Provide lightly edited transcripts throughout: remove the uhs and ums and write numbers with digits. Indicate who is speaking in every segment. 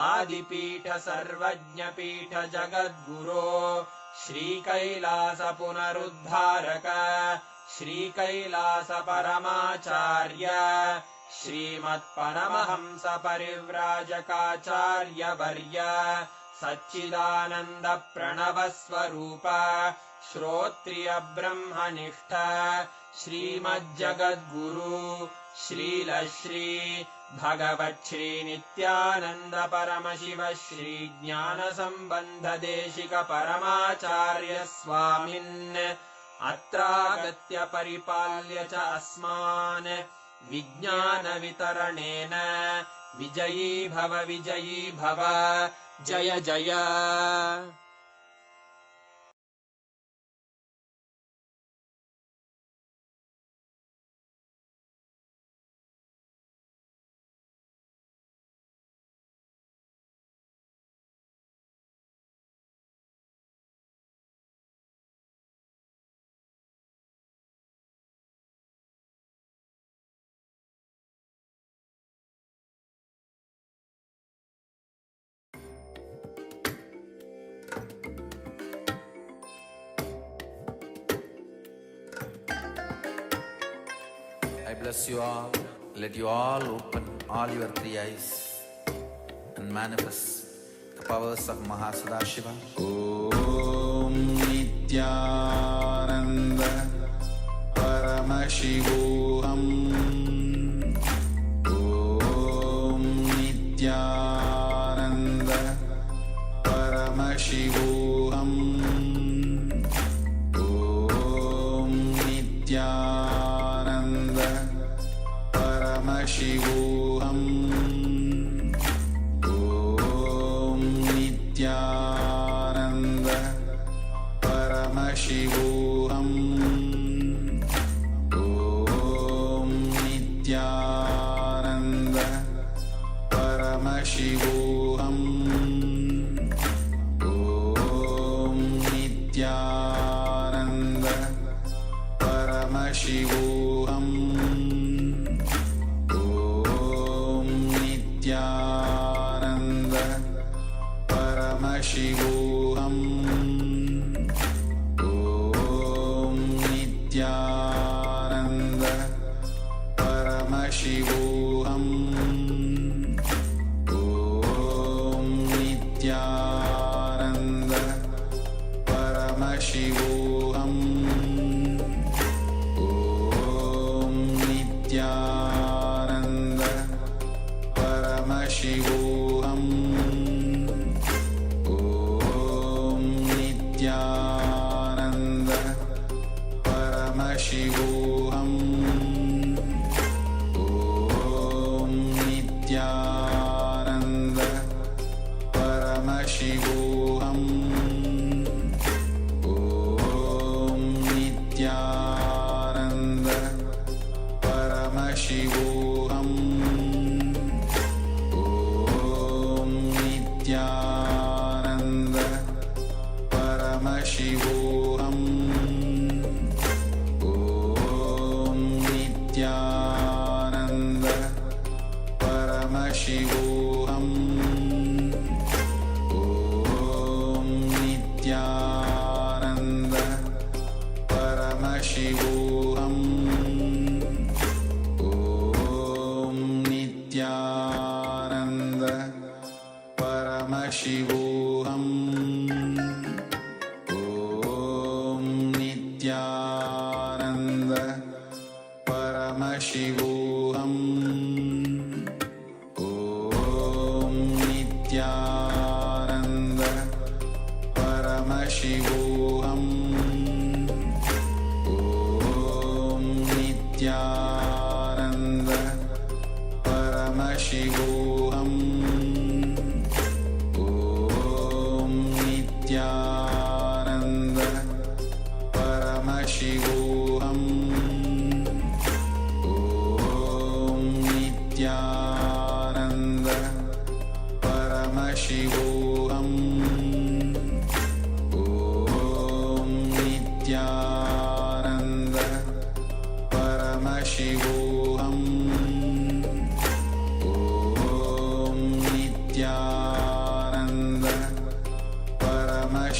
Speaker 1: आदिपीठ सर्वज्ञपीठ जगद्गुरो श्रीकैलास पुनरुद्धारक श्रीकैलास परमाचार्य श्रीमत्परमहंस परिव्राजकाचार्यवर्य सच्चिदानन्द प्रणवस्वरूप श्रोत्रिय ब्रह्मनिष्ठ श्रीमज्जगद्गुरु श्रीलश्री भगवच्छ्री नित्यानन्द परमशिव श्री ज्ञानसम्बन्ध देशिक परमाचार्य स्वामिन् अत्रागत्य परिपाल्य च अस्मान् विज्ञान वितरणेन विजयी भव जय जय।
Speaker 2: I bless you all. Let you all open all your three eyes and manifest the powers of Mahasadashiva. Om Nithyananda Paramashivoham. Om Nithyananda Paramashivoham. Om Nithyananda Paramashivoham. Om Nithyananda Paramashivoham. Om Nithyananda Paramashivoham. Om Nithyananda Paramashivoham. Nithyananda Paramashivoham. Om Nithyananda Paramashivoham. Om Nithyananda Paramashivoham. Om Nithyananda Paramashivoham. Om Nithyananda Paramashivoham. Om Nithyananda Paramashivoham. Om Nithyananda Paramashivoham. Om Nithyananda Paramashivoham. Om Nithyananda Paramashivoham. Om Nithyananda Paramashivoham. Om Nithyananda Paramashivoham. Om Nithyananda Paramashivoham. Om Nithyananda Paramashivoham. Om Nithyananda Paramashivoham. Om Nithyananda Paramashivoham. Om Nithyananda Paramashivoham. Om Nithyananda Paramashivoham. Om Nithyananda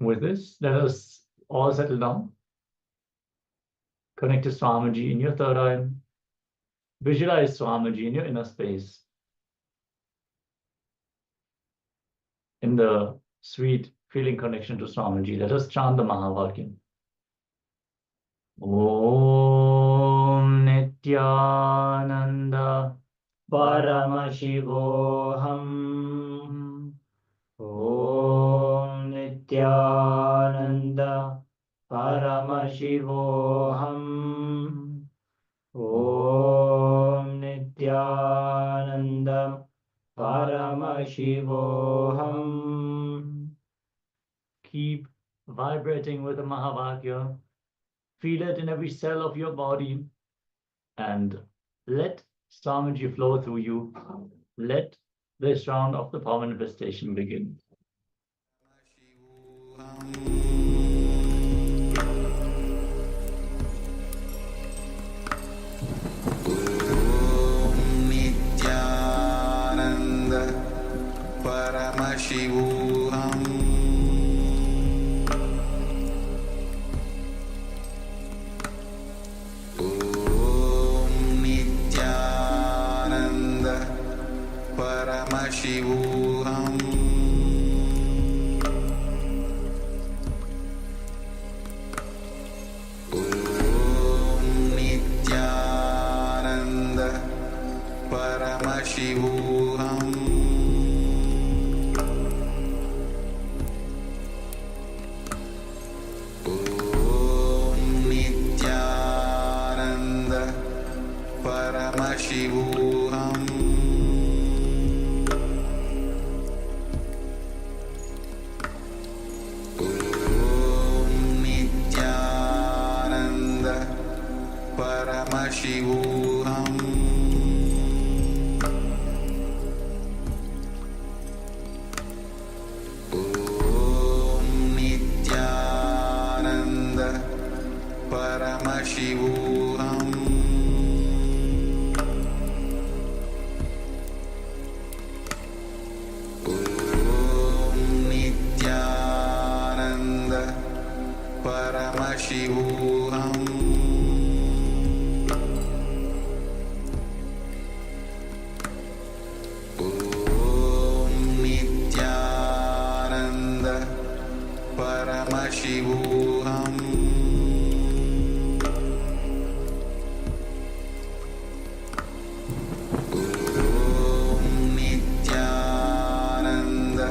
Speaker 3: With this, let us all settle down. Connect to Swamiji in your third eye. Visualize Swamiji in your inner space. In the sweet feeling connection to Swamiji, let us chant the Mahavakya. Om Nithyananda Paramashivoham. Om Nithyananda Paramashivoham. Om Nithyananda Paramashivoham. Keep vibrating with the Mahavakya. Feel it in every cell of your body and let Swamiji flow through you. Let this round of the power manifestation begin.
Speaker 2: Nithyananda Paramashivoham. Om Nithyananda Paramashivoham. Paramashivoham. Om Nithyananda Paramashivoham. Om Nithyananda Paramashivoham. Paramashivoham. Om Nithyananda Paramashivoham. Om Nithyananda Paramashivoham. Paramashivoham. Om Nithyananda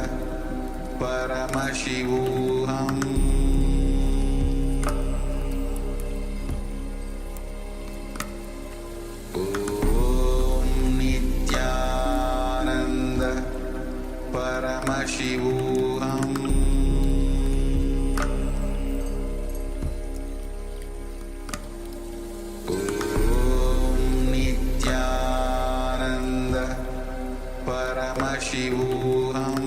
Speaker 2: Paramashivoham. Om Nithyananda Paramashivoham. Paramashivoham.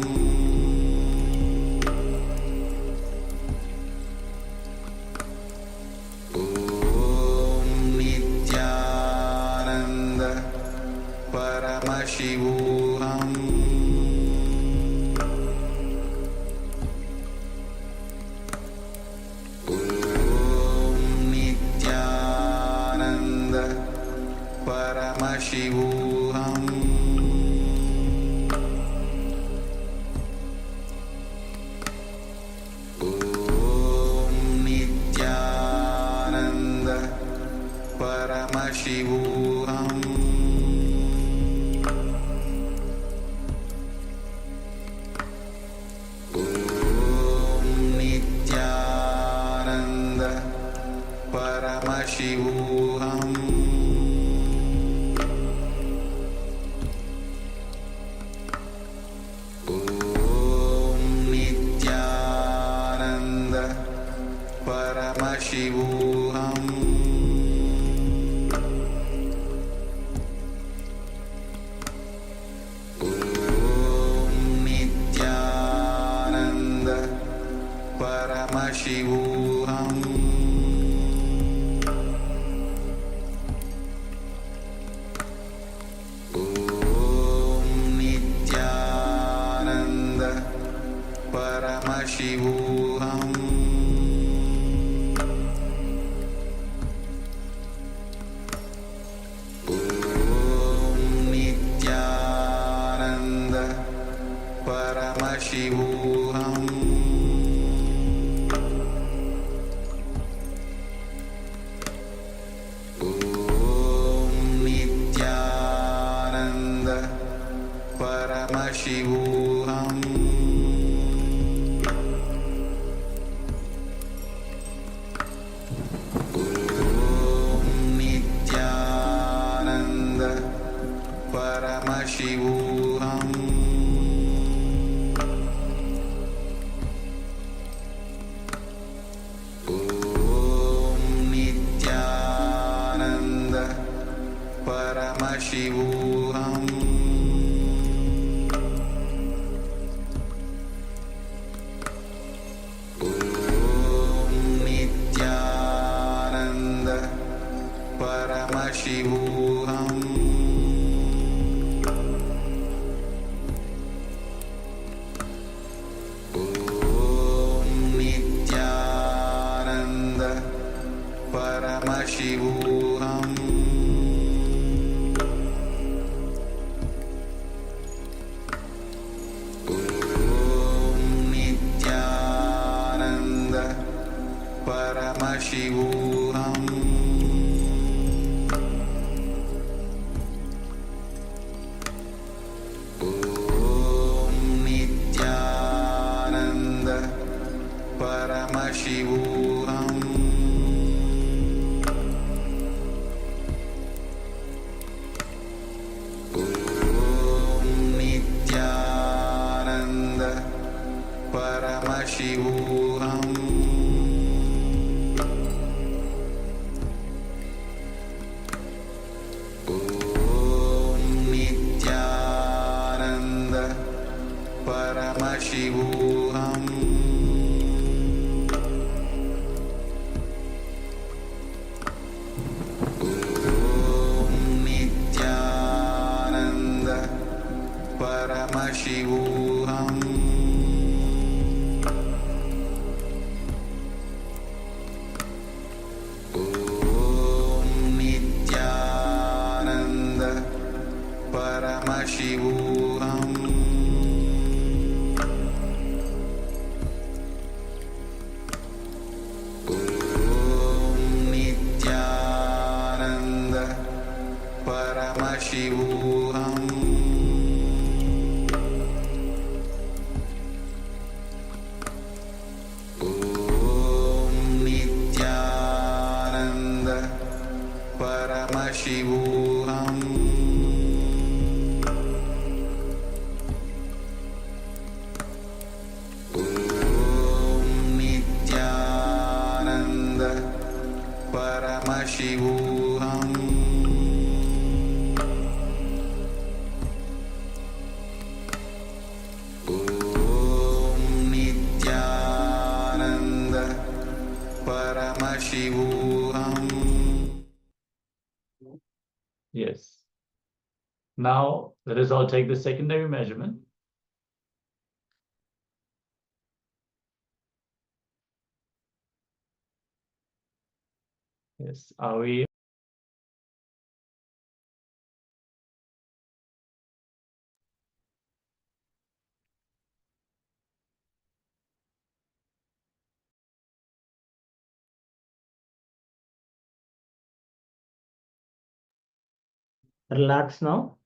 Speaker 2: Om Nithyananda Paramashivoham. Om Nithyananda Paramashivoham. Paramashivoham. Om Nithyananda Paramashivoham. Om Nithyananda Paramashivoham. Paramashivoham Nithyananda Paramashivoham Nithyananda Paramashivoham Nithyananda Paramashivoham Nithyananda Paramashivoham Nithyananda Paramashivoham Nithyananda Paramashivoham Nithyananda Paramashivoham Nithyananda Paramashivoham Nithyananda Paramashivoham Nithyananda Paramashivoham Nithyananda Paramashivoham Nithyananda Paramashivoham Nithyananda Paramashivoham Nithyananda Paramashivoham Nithyananda Paramashivoham Nithyananda Paramashivoham.
Speaker 3: Yes. Now let us all take the secondary measurement. Yes. Are we?
Speaker 4: Relax now.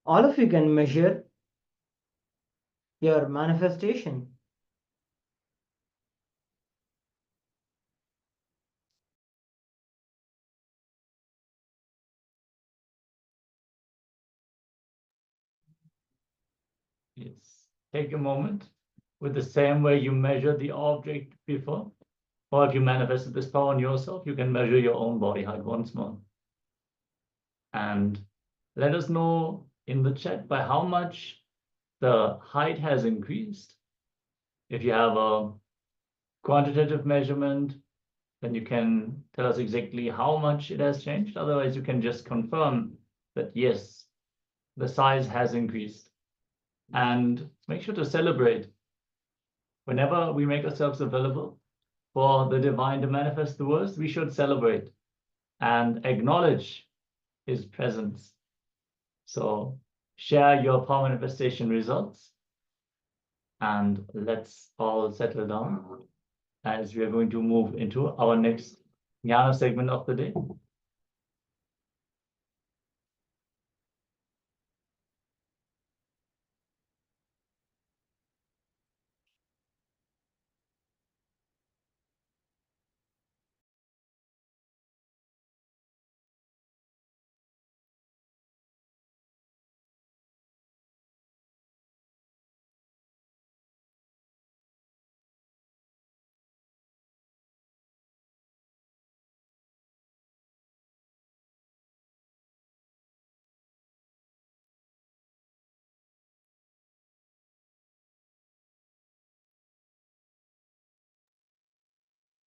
Speaker 4: All of you can measure your manifestation.
Speaker 3: Yes. Take a moment with the same way you measured the object before, or if you manifested this power on yourself, you can measure your own body height once more. And let us know in the chat by how much the height has increased. If you have a quantitative measurement, then you can tell us exactly how much it has changed. Otherwise, you can just confirm that yes, the size has increased. And make sure to celebrate. Whenever we make ourselves available for the divine to manifest the words, we should celebrate and acknowledge his presence. So share your power manifestation results, and let's all settle down as we are going to move into our next jnana segment of the day.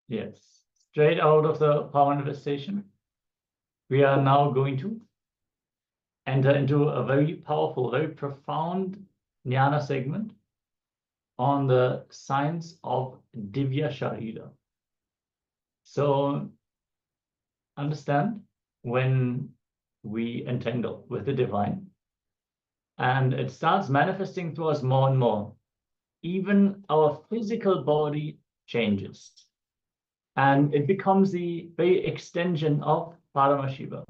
Speaker 3: Yes, straight out of the power manifestation, we are now going to enter into a very powerful, very profound jnana segment on the science of Divya Sharira. So understand, when we entangle with the divine and it starts manifesting to us more and more, even our physical body changes. And it becomes the very extension of Paramashiva.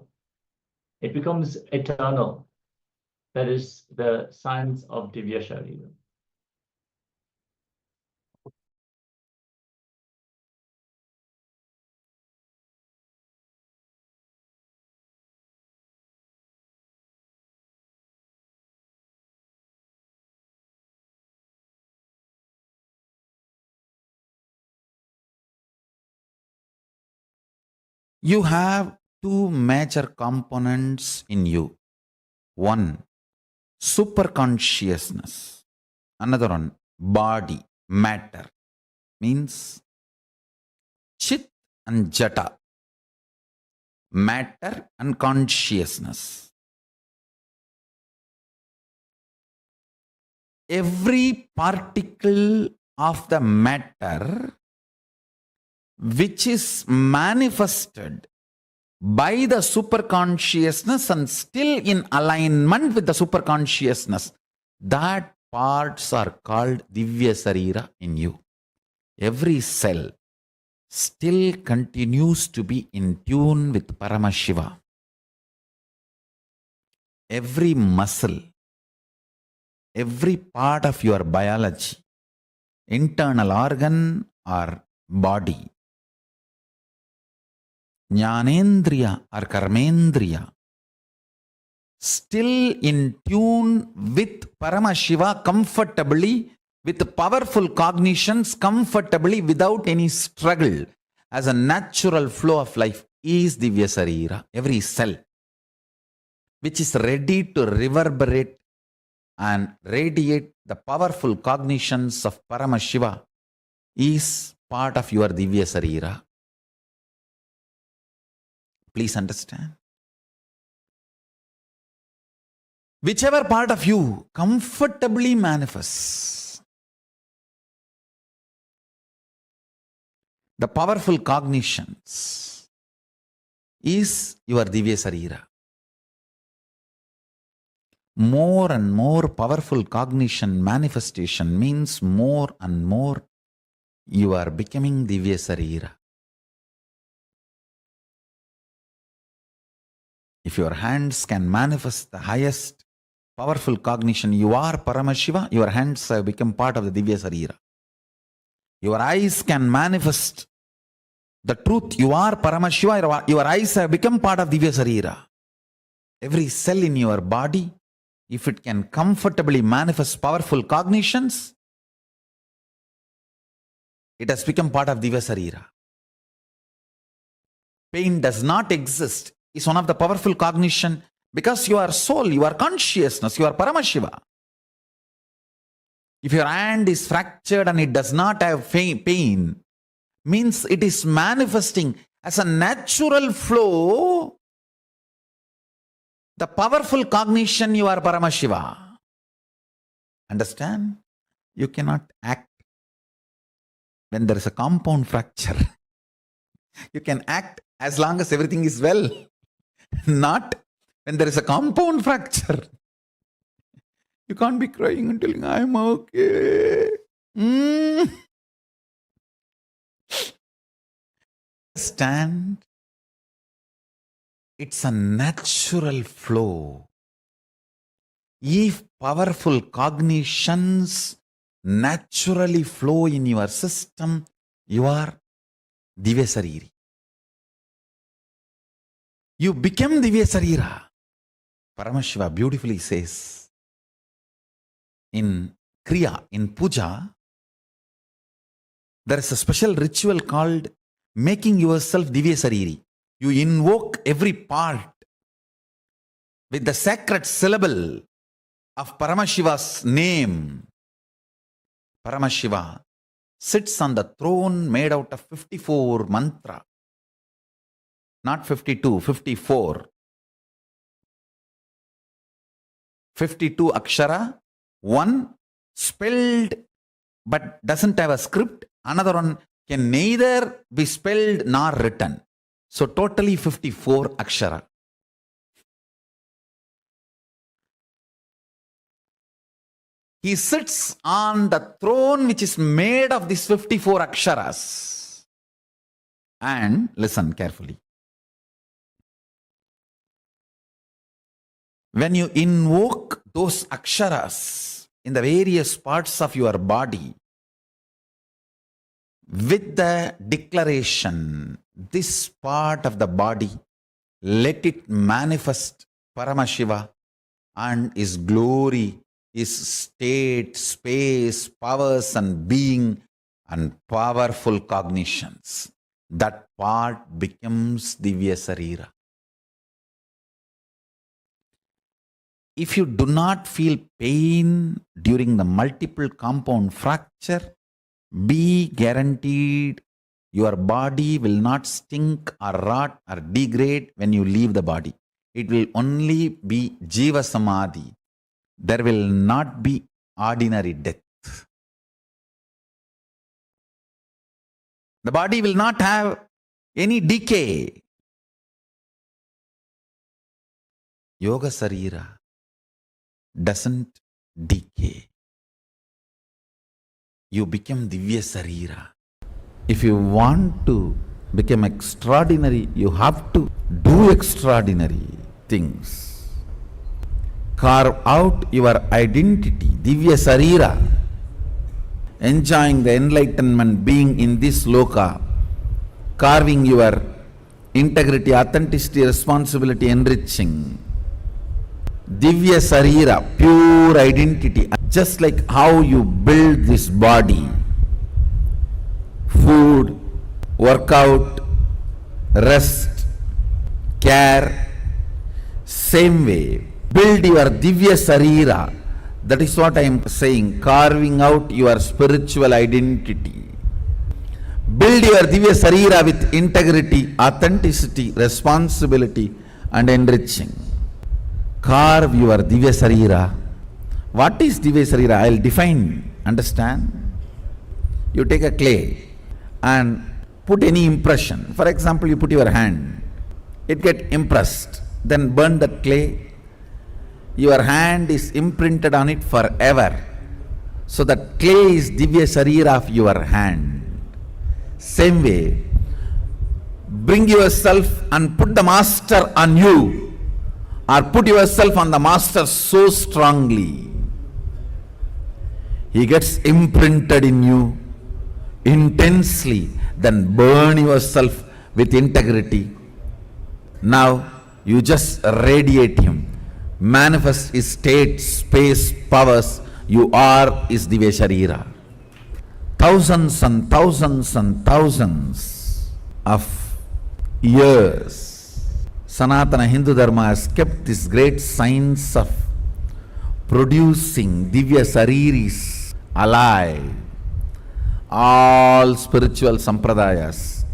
Speaker 3: It becomes eternal. That is the science of Divya Sharira.
Speaker 2: You have two major components in you. One, superconsciousness. Another one, body, matter. Means chit and jata. Matter and consciousness. Every particle of the matter which is manifested by the superconsciousness and still in alignment with the superconsciousness, that parts are called Divya Sarira in you. Every cell still continues to be in tune with Paramashiva. Every muscle, every part of your biology, internal organ or body, Jnanendriya or Karmendriya, still in tune with Paramashiva comfortably, with powerful cognitions comfortably without any struggle, as a natural flow of life, is Divya Sarira. Every cell which is ready to reverberate and radiate the powerful cognitions of Paramashiva is part of your Divya Sarira. Please understand. Whichever part of you comfortably manifests the powerful cognitions is your Divya Sarira. More and more powerful cognition manifestation means more and more you are becoming Divya Sarira. If your hands can manifest the highest powerful cognition, you are Paramashiva, your hands have become part of the Divya Sarira. Your eyes can manifest the truth, you are Paramashiva, your eyes have become part of Divya Sarira. Every cell in your body, if it can comfortably manifest powerful cognitions, it has become part of Divya Sarira. Pain does not exist is one of the powerful cognition, because you are soul, you are consciousness, you are Paramashiva. If your hand is fractured and it does not have pain, means it is manifesting as a natural flow the powerful cognition you are Paramashiva. Understand? You cannot act when there is a compound fracture. You can act as long as everything is well, not when there is a compound fracture. You can't be crying and telling, I'm okay. Understand? It's a natural flow. If powerful cognitions naturally flow in your system, you are Divya Sariri. You become Divya Sarira. Paramashiva beautifully says in Kriya, in Puja, there is a special ritual called making yourself Divya Sariri. You invoke every part with the sacred syllable of Paramashiva's name. Paramashiva sits on the throne made out of 54 mantra. Not 52, 54. 52 akshara, one spelled but doesn't have a script. Another one can neither be spelled nor written. So totally 54 akshara. He sits on the throne which is made of these 54 aksharas. And listen carefully. When you invoke those aksharas in the various parts of your body, with the declaration, this part of the body, let it manifest Paramashiva and His glory, His state, space, powers and being and powerful cognitions. That part becomes Divya Sarira. If you do not feel pain during the multiple compound fracture, be guaranteed your body will not stink or rot or degrade when you leave the body. It will only be Jiva Samadhi. There will not be ordinary death. The body will not have any decay. Yoga Sarira doesn't decay. You become Divya Sarira. If you want to become extraordinary, you have to do extraordinary things. Carve out your identity, Divya Sarira, enjoying the enlightenment, being in this loka, carving your integrity, authenticity, responsibility, enriching. Divya Sarira, pure identity. Just like how you build this body, food, workout, rest, care, same way, build your Divya Sarira. That is what I am saying, carving out your spiritual identity. Build your Divya Sarira with integrity, authenticity, responsibility and enriching. Carve your Divya Sarira. What is Divya Sarira? I will define. Understand? You take a clay and put any impression. For example, you put your hand. It gets impressed. Then burn that clay. Your hand is imprinted on it forever. So that clay is Divya Sarira of your hand. Same way, bring yourself and put the master on you, or put yourself on the master so strongly. He gets imprinted in you intensely. Then burn yourself with integrity. Now you just radiate him. Manifest his state, space, powers. You are his Divya Sarira. Thousands and thousands and thousands of years, Sanatana Hindu Dharma has kept this great science of producing Divya Sariris alive. All spiritual sampradayas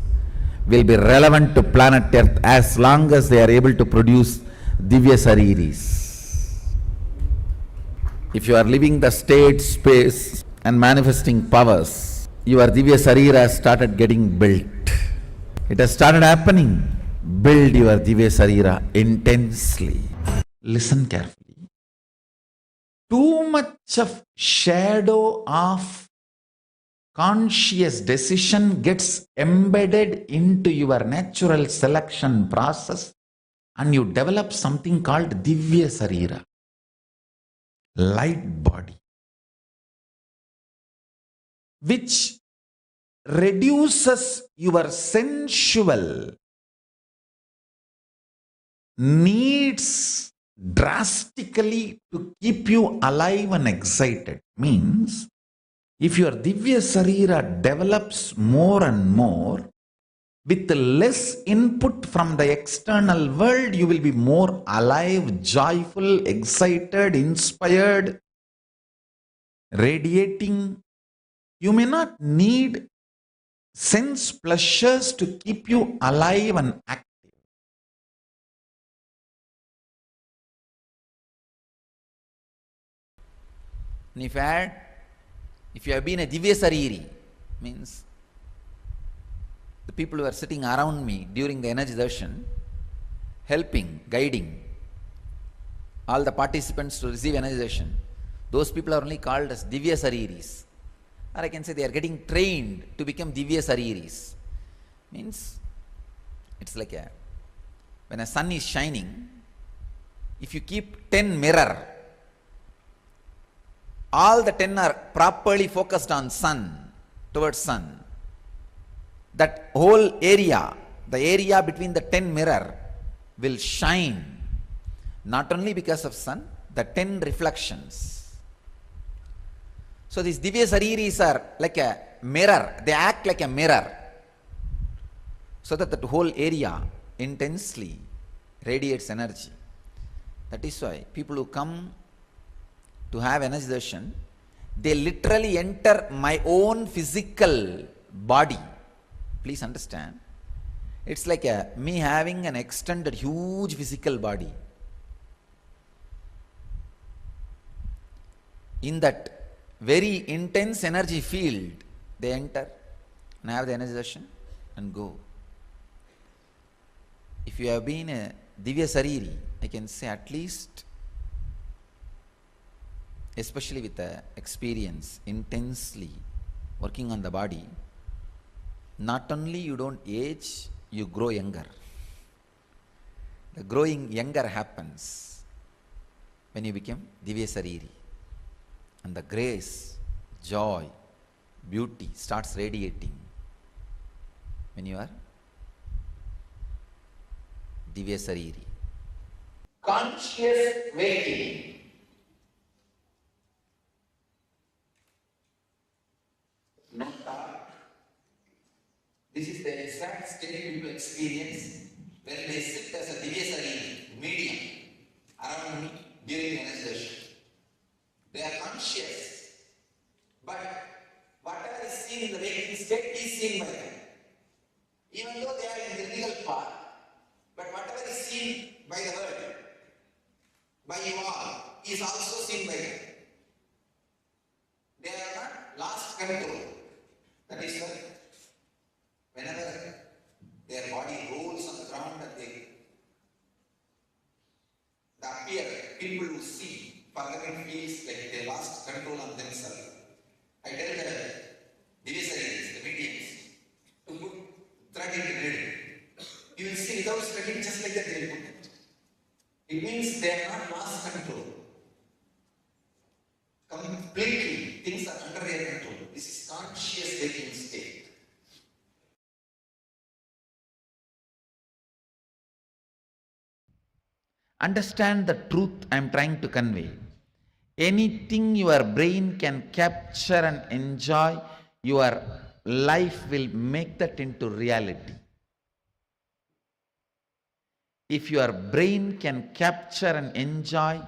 Speaker 2: will be relevant to planet Earth as long as they are able to produce Divya Sariris. If you are living the state, space and manifesting powers, your Divya Sarira has started getting built. It has started happening. Build your Divya Sarira intensely. Listen carefully. Too much of shadow of conscious decision gets embedded into your natural selection process and you develop something called Divya Sarira, light body, which reduces your sensual needs drastically to keep you alive and excited. Means, if your Divya Sarira develops more and more, with less input from the external world, you will be more alive, joyful, excited, inspired, radiating. You may not need sense pleasures to keep you alive and active. And if you have been a Divya Sariri, means the people who are sitting around me during the energy darshan, helping, guiding all the participants to receive energy darshan, those people are only called as Divya Sariris. Or I can say they are getting trained to become Divya Sariris. Means, it's like when a sun is shining, if you keep 10 mirror, all the 10 are properly focused on sun, towards sun. That whole area, the area between the 10 mirror will shine, not only because of sun, the 10 reflections. So these Divya Sariris are like a mirror, they act like a mirror, so that the whole area intensely radiates energy. That is why people who come to have energy darshan, they literally enter my own physical body. Please understand, it's like me having an extended huge physical body. In that very intense energy field, they enter and have the energy darshan and go. If you have been a Divya Sariri, I can say at least, especially with the experience, intensely working on the body, not only you don't age, you grow younger. The growing younger happens when you become Divya Sariri. And the grace, joy, beauty starts radiating when you are Divya Sariri. Conscious waking. No thought. This is the exact state people experience when they sit as a Divya Sariri, medium, around me during the energy darshan. They are conscious, but whatever is seen in the waking state is seen by them. Even though they are in the real path, but whatever is seen by the world, by you all, is also seen by them. They are not lost control. That is why whenever their body rolls on the ground and they appear, people who see, forgotten feels like they lost control on themselves. I tell the Divya Sariris, the mediums, to put thread in the needle. You will see without studying, just like that they will put it. It means they are not lost control. Completely, things are under their control. This is conscious waking state. Understand the truth I am trying to convey. Anything your brain can capture and enjoy, your life will make that into reality. If your brain can capture and enjoy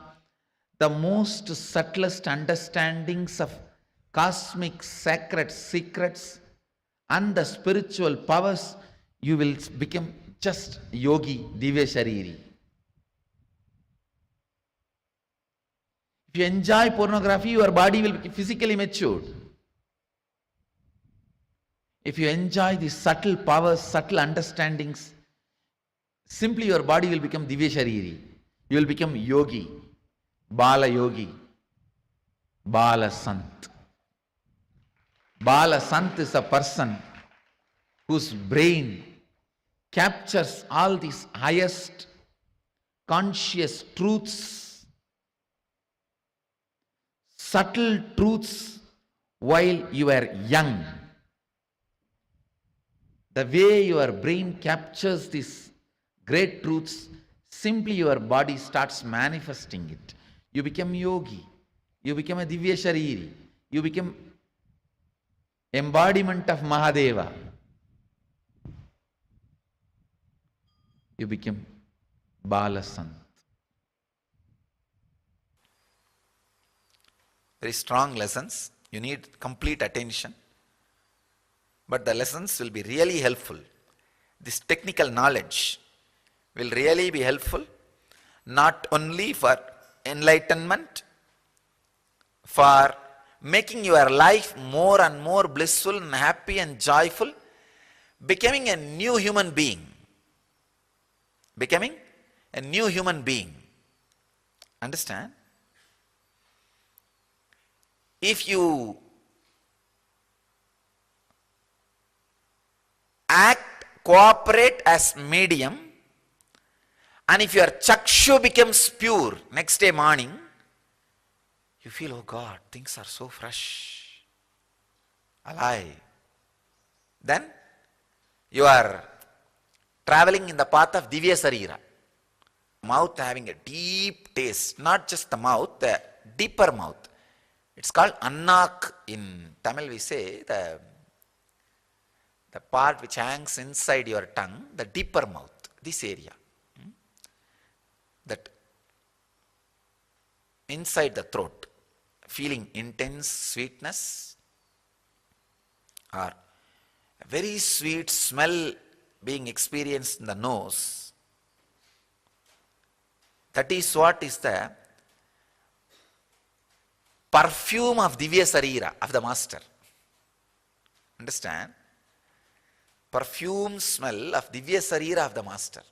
Speaker 2: the most subtlest understandings of cosmic sacred secrets and the spiritual powers, you will become just yogi, Divya Shariri. If you enjoy pornography, your body will be physically matured. If you enjoy the subtle powers, subtle understandings, simply your body will become Divya Shariri. You will become yogi, Bala yogi, Bala Sant. Bala Sant is a person whose brain captures all these highest conscious truths, subtle truths while you are young. The way your brain captures these great truths, simply your body starts manifesting it. You become yogi. You become a Divya Shariri. You become embodiment of Mahadeva. You become Bala Sant. Very strong lessons. You need complete attention. But the lessons will be really helpful. This technical knowledge will really be helpful, not only for enlightenment, for making your life more and more blissful and happy and joyful, becoming a new human being. Becoming a new human being. Understand? If you act, cooperate as medium, and if your chakshu becomes pure next day morning, you feel, oh God, things are so fresh, alive. Then you are traveling in the path of Divya Sarira. Mouth having a deep taste, not just the mouth, the deeper mouth. It's called annak. In Tamil we say the part which hangs inside your tongue, the deeper mouth, this area. That inside the throat, feeling intense sweetness or a very sweet smell being experienced in the nose. That is what is the perfume of Divya Sarira, of the Master. Understand? Perfume smell of Divya Sarira of the Master.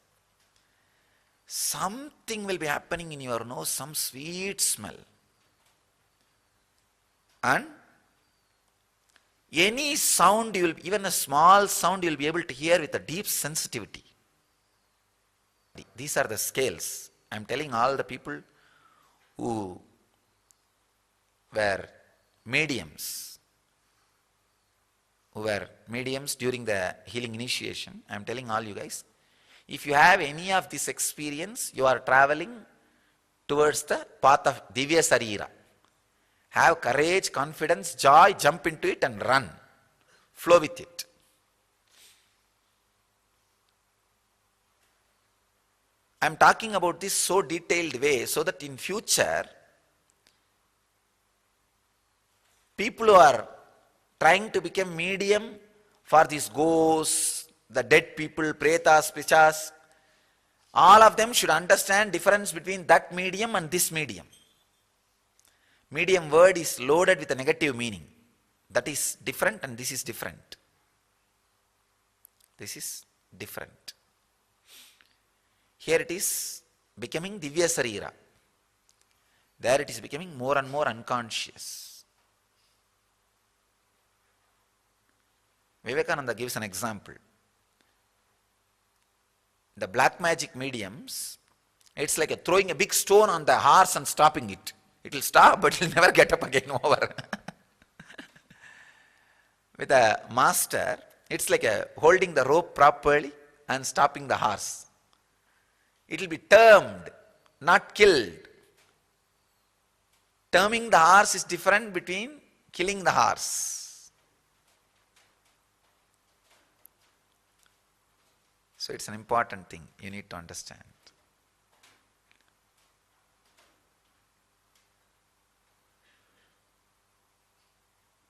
Speaker 2: Something will be happening in your nose, some sweet smell. And any sound, you will, even a small sound, you will be able to hear with a deep sensitivity. These are the scales. I am telling all the people who were mediums, during the healing initiation. I am telling all you guys, if you have any of this experience, you are traveling towards the path of Divya Sarira. Have courage, confidence, joy, jump into it and run. Flow with it. I am talking about this so detailed way so that in future, people who are trying to become medium for these ghosts, the dead people, pretas, pichas, all of them should understand difference between that medium and this medium. Medium word is loaded with a negative meaning. That is different and this is different. This is different. Here it is becoming Divya Sarira. There it is becoming more and more unconscious. Vivekananda gives an example. The black magic mediums, it's like throwing a big stone on the horse and stopping it. It will stop, but it will never get up again over. With a master, it's like holding the rope properly and stopping the horse. It will be termed, not killed. Terming the horse is different between killing the horse. So it's an important thing you need to understand.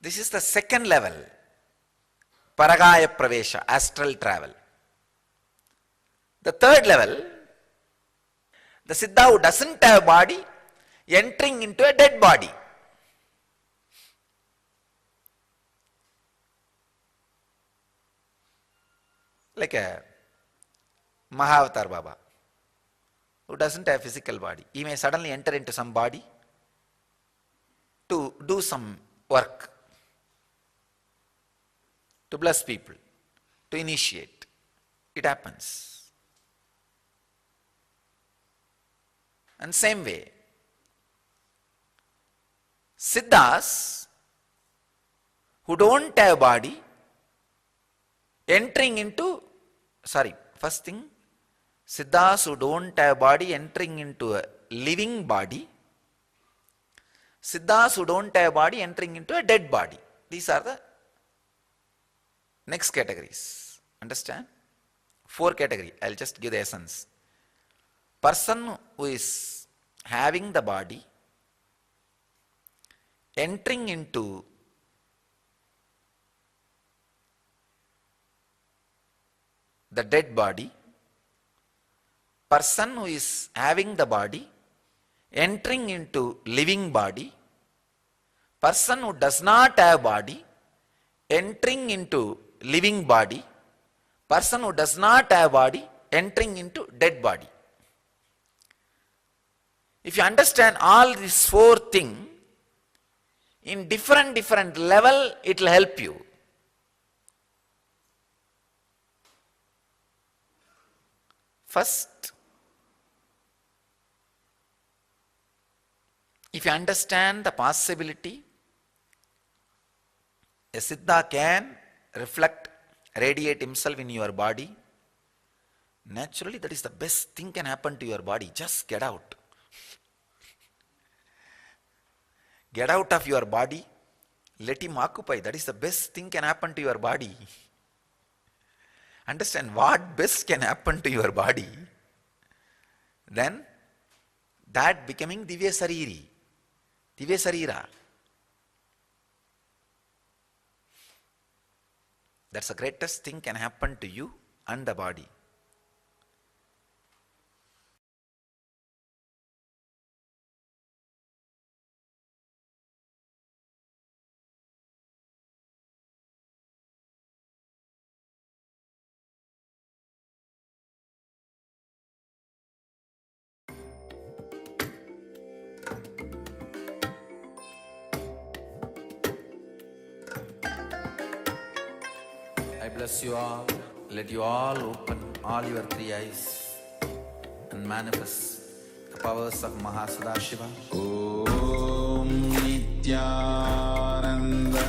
Speaker 2: This is the second level, Paragaya Pravesha, astral travel. The third level, the Siddha who doesn't have body entering into a dead body. Like a Mahavatar Baba, who doesn't have physical body. He may suddenly enter into some body to do some work, to bless people, to initiate. It happens. And same way, Siddhas who don't have body entering into, first thing, Siddhas who don't have body entering into a living body, Siddhas who don't have body entering into a dead body. These are the next categories. Understand? 4 categories. I'll just give the essence. Person who is having the body entering into the dead body, person who is having the body entering into living body, person who does not have body entering into living body, person who does not have body entering into dead body. If you understand all these 4 things in different level, it will help you. First, if you understand the possibility, a Siddha can reflect, radiate himself in your body, naturally that is the best thing can happen to your body. Just get out. Get out of your body, let him occupy. That is the best thing can happen to your body. Understand what best can happen to your body. Then that becoming Divya Sarira. That's the greatest thing can happen to you and the body. I bless you all. Let you all open all your 3 eyes and manifest the powers of Mahasudashiva. Om Nithyananda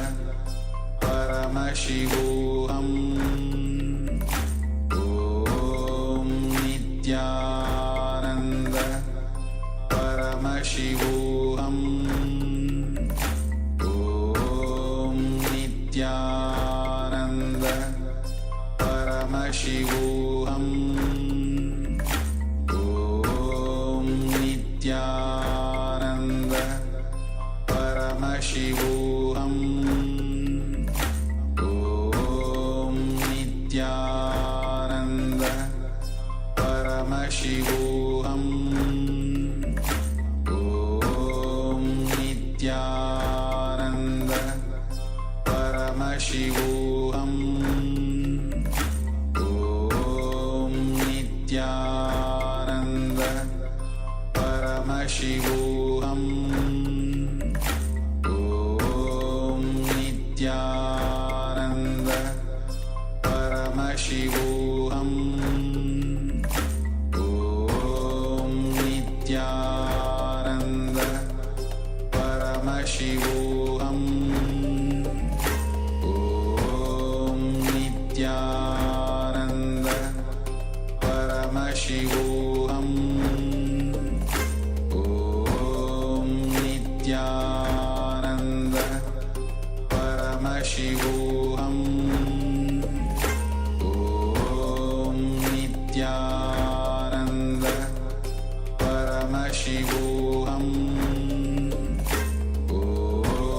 Speaker 2: Paramashivoham. Om Nithyananda Paramashivoham. Om Nithyananda Paramashivoham. Om Nithyananda Paramashivoham. Om Nithyananda Paramashivoham. Om Nithyananda Paramashivoham. Om Nithyananda Paramashivoham. Om Nithyananda Paramashivoham. Om Nithyananda Paramashivoham. Om Nithyananda Paramashivoham. Om Nithyananda Paramashivoham. Om Nithyananda Paramashivoham. Om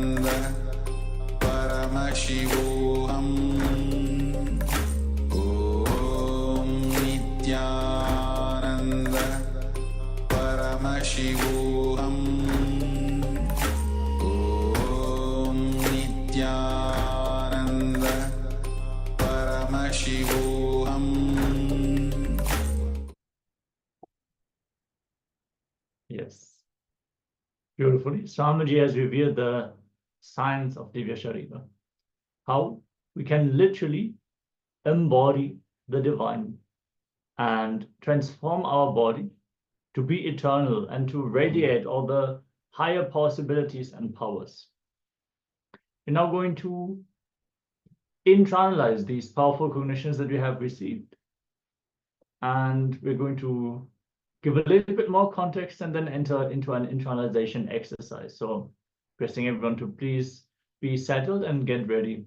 Speaker 3: beautifully. Swamiji has revealed the science of Divya Sharira, how we can literally embody the divine and transform our body to be eternal and to radiate all the higher possibilities and powers. We're now going to internalize these powerful cognitions that we have received. And we're going to give a little bit more context and then enter into an internalization exercise. So requesting everyone to please be settled and get ready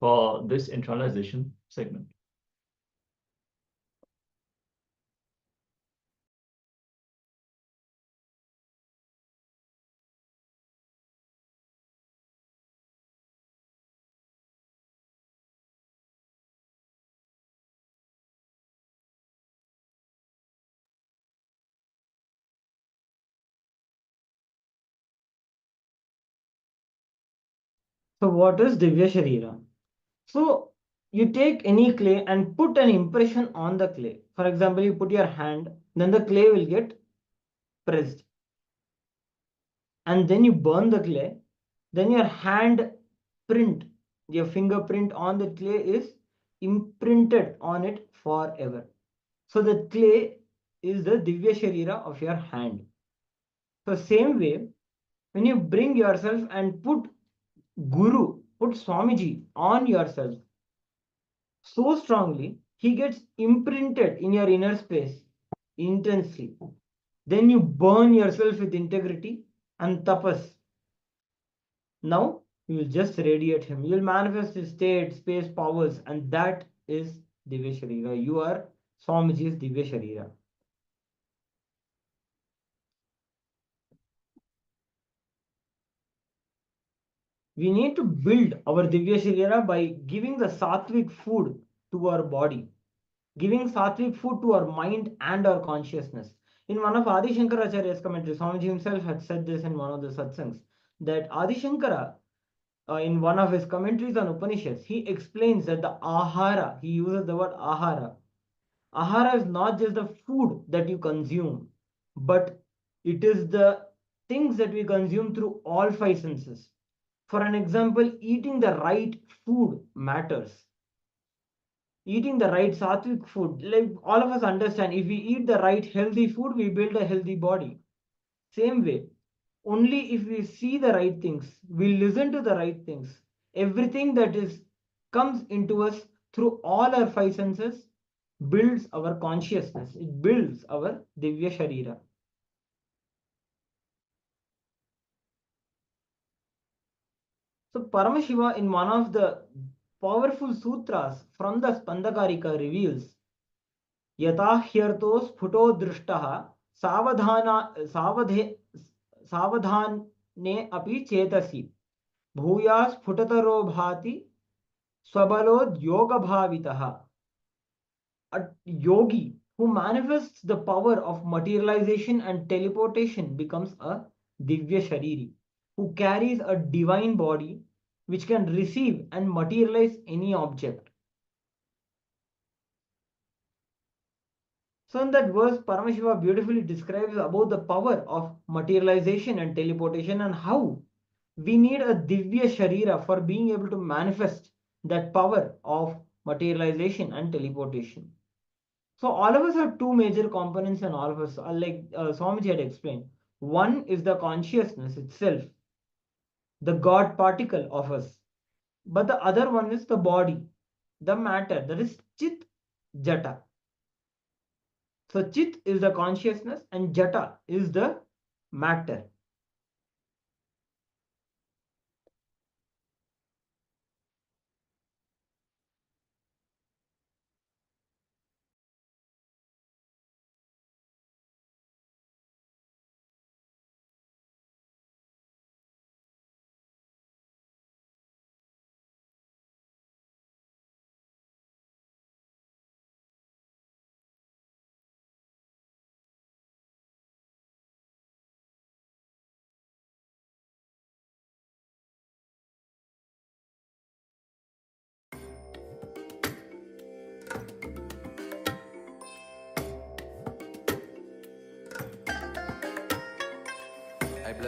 Speaker 3: for this internalization segment.
Speaker 4: So what is Divya Sharira? So you take any clay and put an impression on the clay. For example, you put your hand, then the clay will get pressed. And then you burn the clay. Then your hand print, your fingerprint on the clay is imprinted on it forever. So the clay is the Divya Sharira of your hand. So same way, when you bring yourself and put Guru, put Swamiji on yourself so strongly, he gets imprinted in your inner space intensely. Then you burn yourself with integrity and tapas. Now you will just radiate him. You will manifest his state, space, powers, and that is Divya Sharira. You are Swamiji's Divya Sharira. We need to build our Divya Sharira by giving the sattvic food to our body, giving sattvic food to our mind and our consciousness. In one of Adi Shankaracharya's commentaries, Swamiji himself had said this in one of the satsangs, that Adi Shankara, in one of his commentaries on Upanishads, he explains that the ahara, he uses the word ahara. Ahara is not just the food that you consume, but it is the things that we consume through all five senses. For an example, eating the right food matters. Eating the right sattvic food, like all of us understand, if we eat the right healthy food, we build a healthy body. Same way, only if we see the right things, we listen to the right things, everything that is comes into us through all our five senses builds our consciousness. It builds our Divya Sharira. So Paramashiva in one of the powerful sutras from the Spandakarika reveals यथा ह्यर्थो स्फुटो दृष्टः सावधाने अपि चेतसि भूया स्फुटतरो भाति स्वबलोद्योगभावितः. A yogi who manifests the power of materialization and teleportation becomes a Divya Shariri, who carries a divine body which can receive and materialize any object. So in that verse, Paramashiva beautifully describes about the power of materialization and teleportation and how we need a Divya Sharira for being able to manifest that power of materialization and teleportation. So all of us have two major components and all of us, like Swamiji had explained. One is the consciousness itself, the God particle of us. But the other one is the body, the matter, that is Chit Jata. So Chit is the consciousness and Jata is the matter.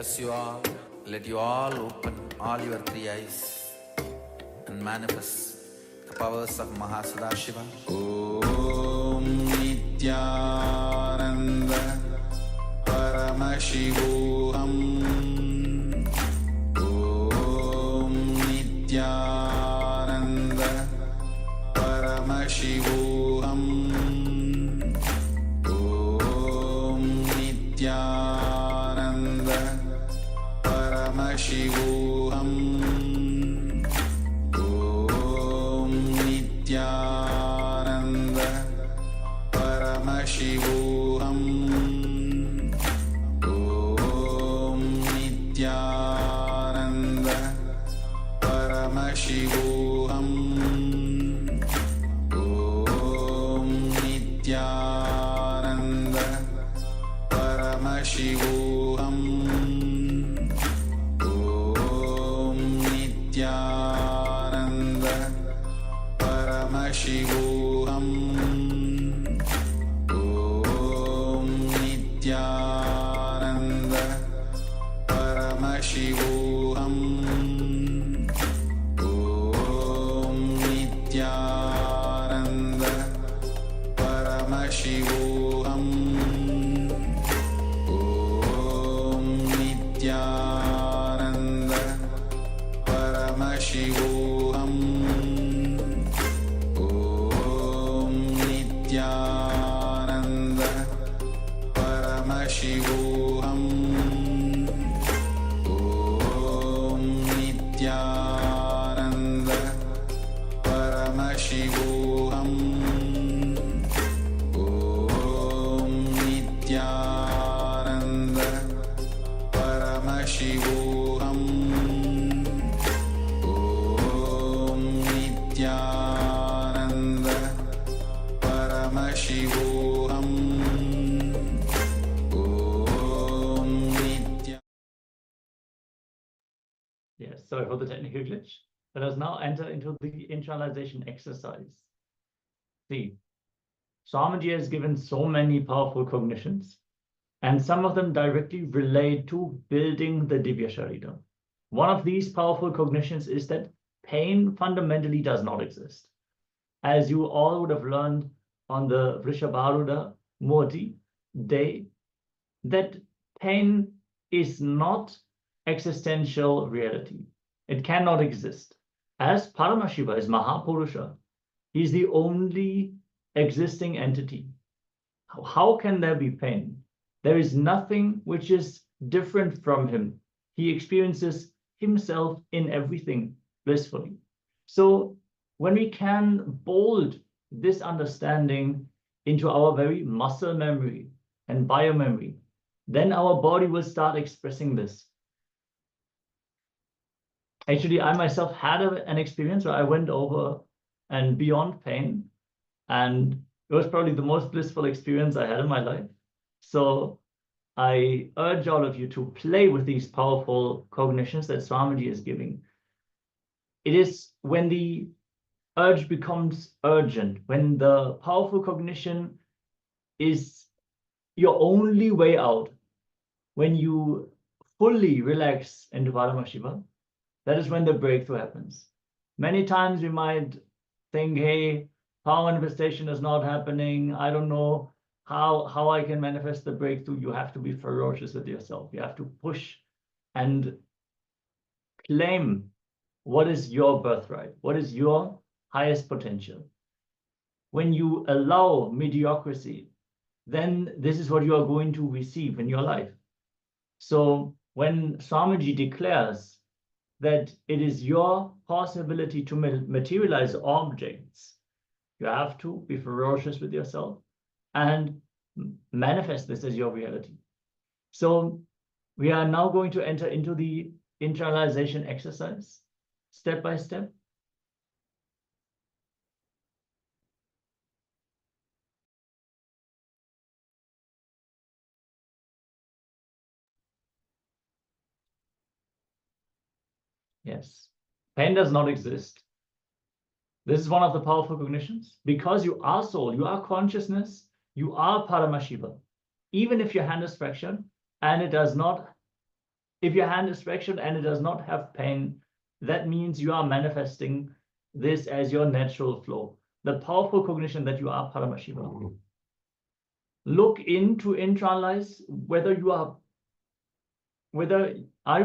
Speaker 2: bless you all. Let you all open all your three eyes and manifest the powers of Mahasudashiva. Om Nithyananda Paramashivoham. Om Nithyananda Paramashivoham. Om Nithyananda Paramashivoham. Om Nithyananda Paramashivoham. Om Nithyananda Paramashivoham. Om Nithyananda Paramashivoham. Om Nithyananda Paramashivoham. Om Nithyananda Paramashivoham. Om Nithyananda Paramashivoham. Om Nithyananda Paramashivoham. Om Nithyananda Paramashivoham. Om Nithyananda Paramashivoham. Om Nithyananda Paramashivoham. Om Nithyananda Paramashivoham. Om Nithyananda.
Speaker 3: Yes, sorry for the technical glitch. Let us now enter into the internalization exercise. See, Swamiji has given so many powerful cognitions, and some of them directly relate to building the Divya Sharira. One of these powerful cognitions is that pain fundamentally does not exist. As you all would have learned on the Vrishabharuda Murti day, that pain is not existential reality. It cannot exist. As Paramashiva is Mahapurusha, he is the only existing entity. How can there be pain? There is nothing which is different from him. He experiences himself in everything blissfully. So when we can bold this understanding into our very muscle memory and biomemory, then our body will start expressing this. Actually, I myself had an experience where I went over and beyond pain, and it was probably the most blissful experience I had in my life. So I urge all of you to play with these powerful cognitions that Swamiji is giving. It is when the urge becomes urgent, when the powerful cognition is your only way out, when you fully relax into Paramashiva, that is when the breakthrough happens. Many times we might think, hey, power manifestation is not happening. I don't know how I can manifest the breakthrough. You have to be ferocious with yourself. You have to push and claim what is your birthright, what is your highest potential. When you allow mediocrity, then this is what you are going to receive in your life. So when Swamiji declares that it is your possibility to materialize objects, you have to be ferocious with yourself and manifest this as your reality. So we are now going to enter into the internalization exercise, step by step. Yes, pain does not exist. This is one of the powerful cognitions. Because you are soul, you are consciousness, you are Paramashiva. Even if your hand is fractured and it does not If your hand is fractured and it does not have pain, that means you are manifesting this as your natural flow. The powerful cognition that you are Paramashiva. Look in to internalize whether you are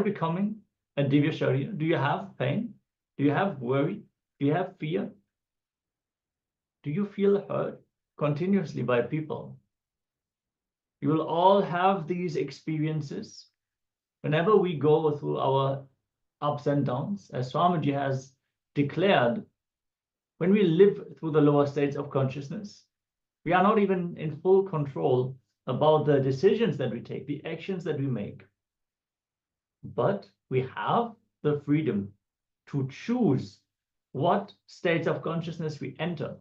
Speaker 3: becoming a Divya Sharira? Do you have pain? Do you have worry? Do you have fear? Do you feel hurt continuously by people? You will all have these experiences whenever we go through our ups and downs, as Swamiji has declared. When we live through the lower states of consciousness, we are not even in full control about the decisions that we take, the actions that we make. But we have the freedom to choose what states of consciousness we enter.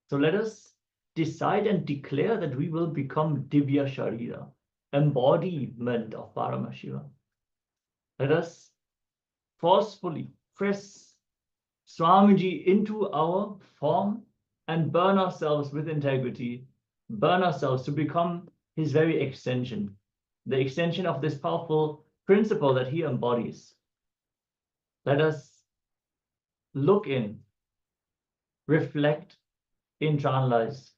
Speaker 3: So let us decide and declare that we will become Divya Sharira, embodiment of Paramashiva. Let us forcefully press Swamiji into our form and burn ourselves with integrity, burn ourselves to become his very extension, the extension of this powerful principle that he embodies. Let us look in, reflect, internalize.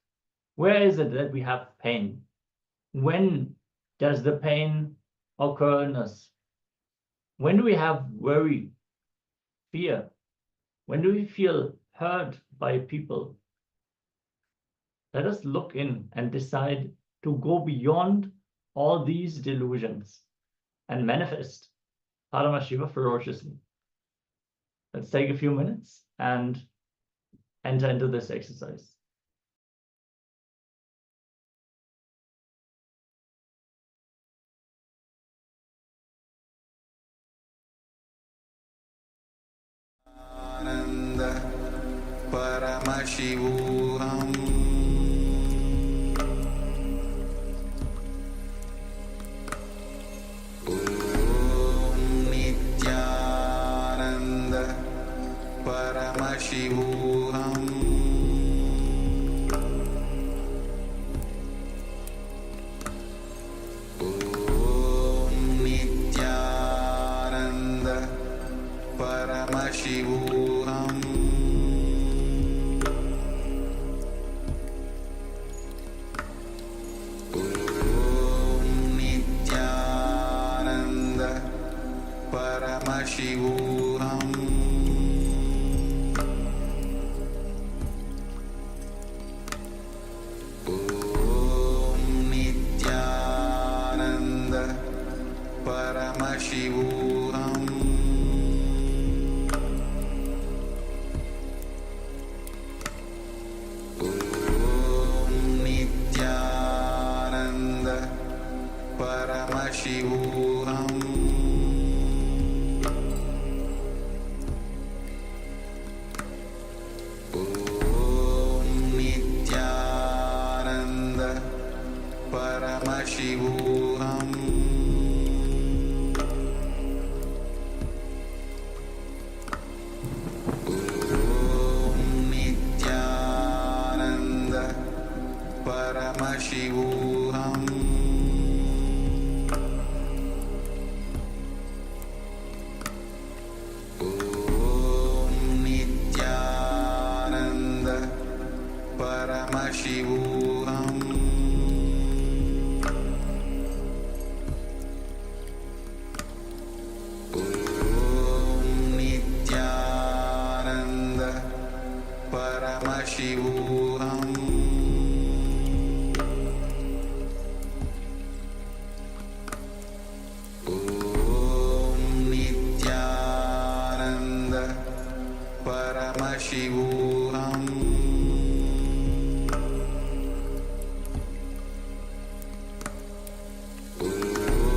Speaker 3: Where is it that we have pain? When does the pain occur in us? When do we have worry, fear? When do we feel hurt by people? Let us look in and decide to go beyond all these delusions and manifest Paramashiva ferociously. Let's take a few minutes and enter into this exercise.
Speaker 2: Ananda Paramashivoham Om Nithyananda Paramashivoham Om Nithyananda Paramashivoham Om Nithyananda Paramashivoham Om Nithyananda Paramashivoham Om Nithyananda Paramashivoham Om Nithyananda Paramashivoham Om Nithyananda Paramashivoham Om Nithyananda Paramashivoham Om Nithyananda Paramashivoham Om Nithyananda Paramashivoham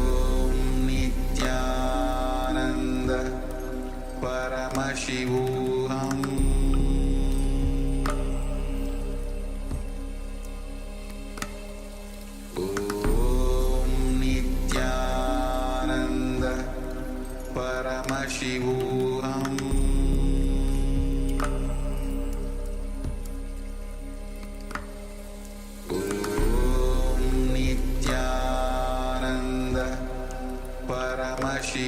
Speaker 2: Om Nithyananda Paramashivoham Om Nithyananda Paramashivoham Om Nithyananda Paramashivoham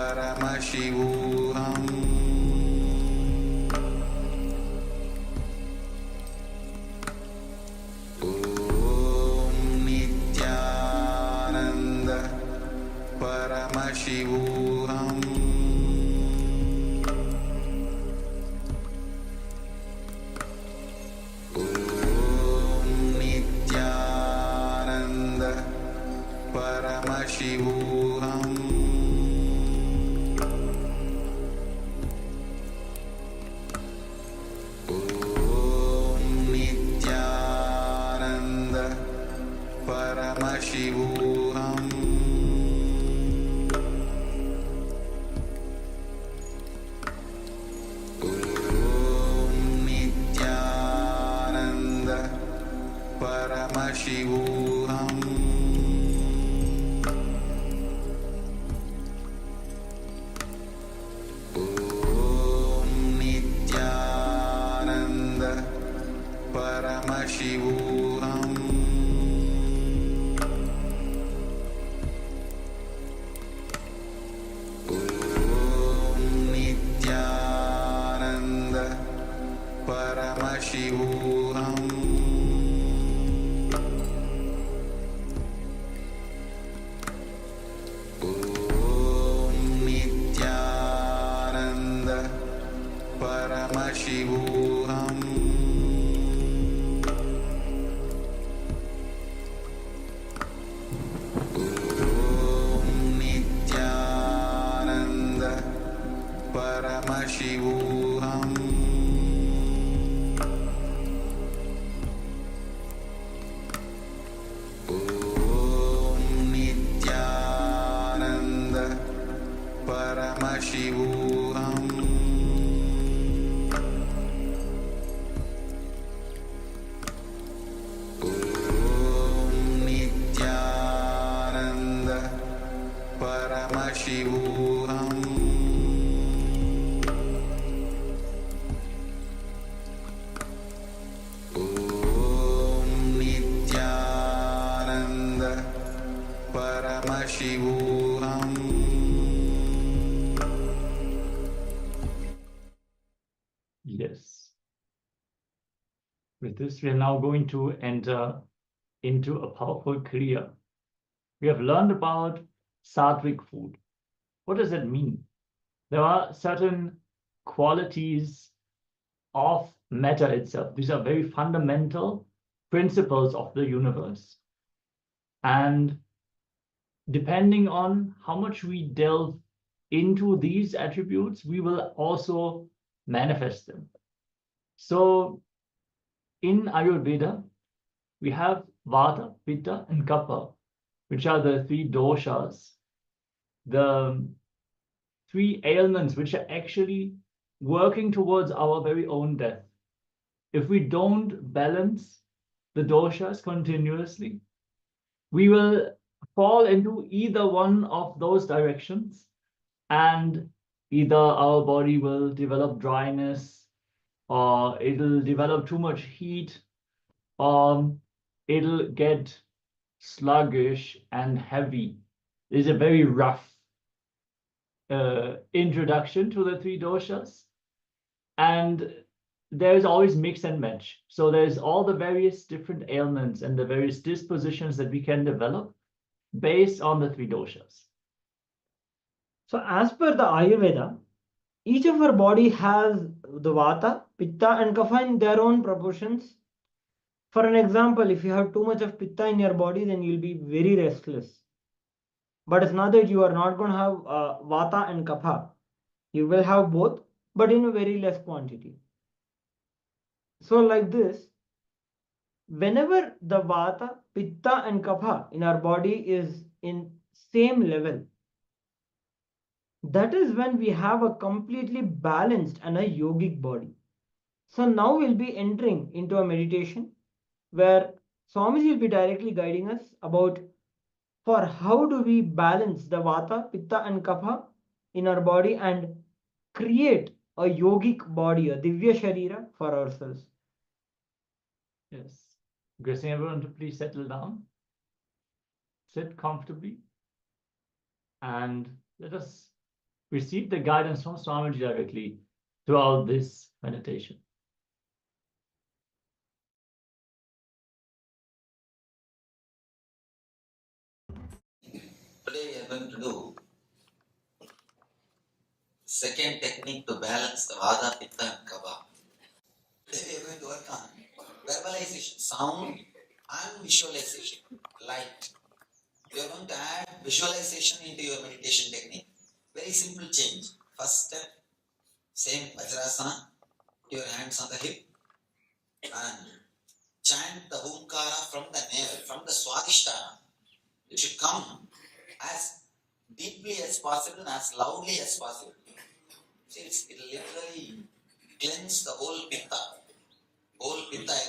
Speaker 2: Paramashivoham Om Nithyananda Paramashivoham Om Nithyananda Paramashivoham Om Nithyananda Paramashivoham Om Nithyananda Paramashivoham Om Nithyananda Paramashivoham Om Nithyananda Paramashivoham Om Nithyananda Paramashivoham Om Nithyananda Paramashivoham Om Nithyananda Paramashivoham Om Nithyananda Paramashivoham Om Nithyananda Paramashivoham
Speaker 3: Yes. With this, we are now going to enter into a powerful kriya. We have learned about sattvic food. What does that mean? There are certain qualities of matter itself. These are very fundamental principles of the universe. And depending on how much we delve into these attributes, we will also manifest them. So in Ayurveda, we have Vata, Pitta, and Kapha, which are the three doshas, the three ailments which are actually working towards our very own death. If we don't balance the doshas continuously, we will fall into either one of those directions, and either our body will develop dryness, or it'll develop too much heat, or it'll get sluggish and heavy. It's a very rough introduction to the three doshas, and there's always mix and match. So there's all the various different ailments and the various dispositions that we can develop based on the three doshas.
Speaker 4: So as per the Ayurveda, each of our body has the Vata, Pitta and Kapha in their own proportions. For an example, if you have too much of Pitta in your body, then you'll be very restless. But it's not that you are not going to have Vata and Kapha. You will have both, but in a very less quantity. So like this, whenever the Vata, Pitta and Kapha in our body is in same level, that is when we have a completely balanced and a yogic body. So now we'll be entering into a meditation where Swamiji will be directly guiding us about for how do we balance the Vata, Pitta and Kapha in our body and create a yogic body, a Divya Sharira for ourselves.
Speaker 3: Yes. Requesting everyone to please settle down. Sit comfortably. And let us receive the guidance from Swamiji directly throughout this meditation.
Speaker 2: Today we are going to do second technique to balance the Vata, Pitta and Kapha. Today we are going to work on verbalization, sound and visualization, light. We are going to add visualization into your meditation technique. Very simple change. First step, same Vajrasana, put your hands on the hip and chant the Humkara from the navel, from the Swadhisthana. It should come as deeply as possible and as loudly as possible. See, it will literally cleanse the whole pitta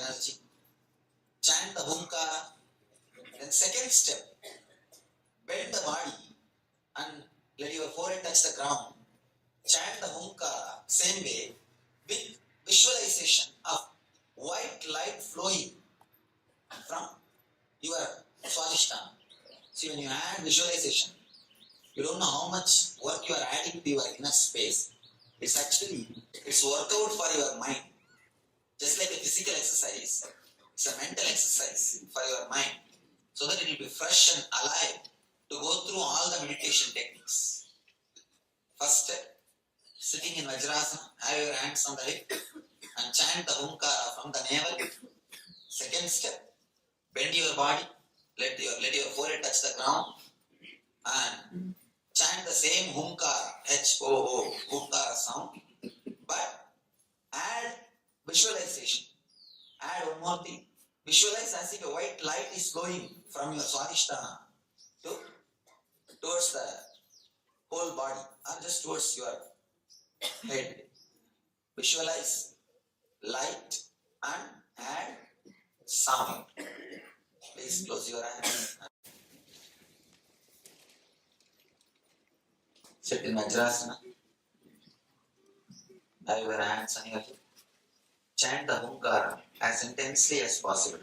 Speaker 2: energy. Chant the Humkara. Then second step, bend the body and let your forehead touch the ground. Chant the Humkara same way with visualization of white light flowing from your Swadhisthana. See, when you add visualization, you don't know how much work you are adding to your inner space. It's workout for your mind. Just like a physical exercise, it's a mental exercise for your mind. So that it will be fresh and alive to go through all the meditation techniques. First step, sitting in Vajrasana, have your hands on the hip and chant the Humkara from the navel. Second step, bend your body, let your forehead touch the ground and chant the same Humkara, H-O-O, Humkara sound, but add visualization. Add one more thing. Visualize as if a white light is flowing from your Swadhisthana towards the whole body or just towards your head. Visualize light and add sound. Please close your eyes. Sit in Vajrasana. Have your hands on your hip. Chant the Humkara as intensely as possible.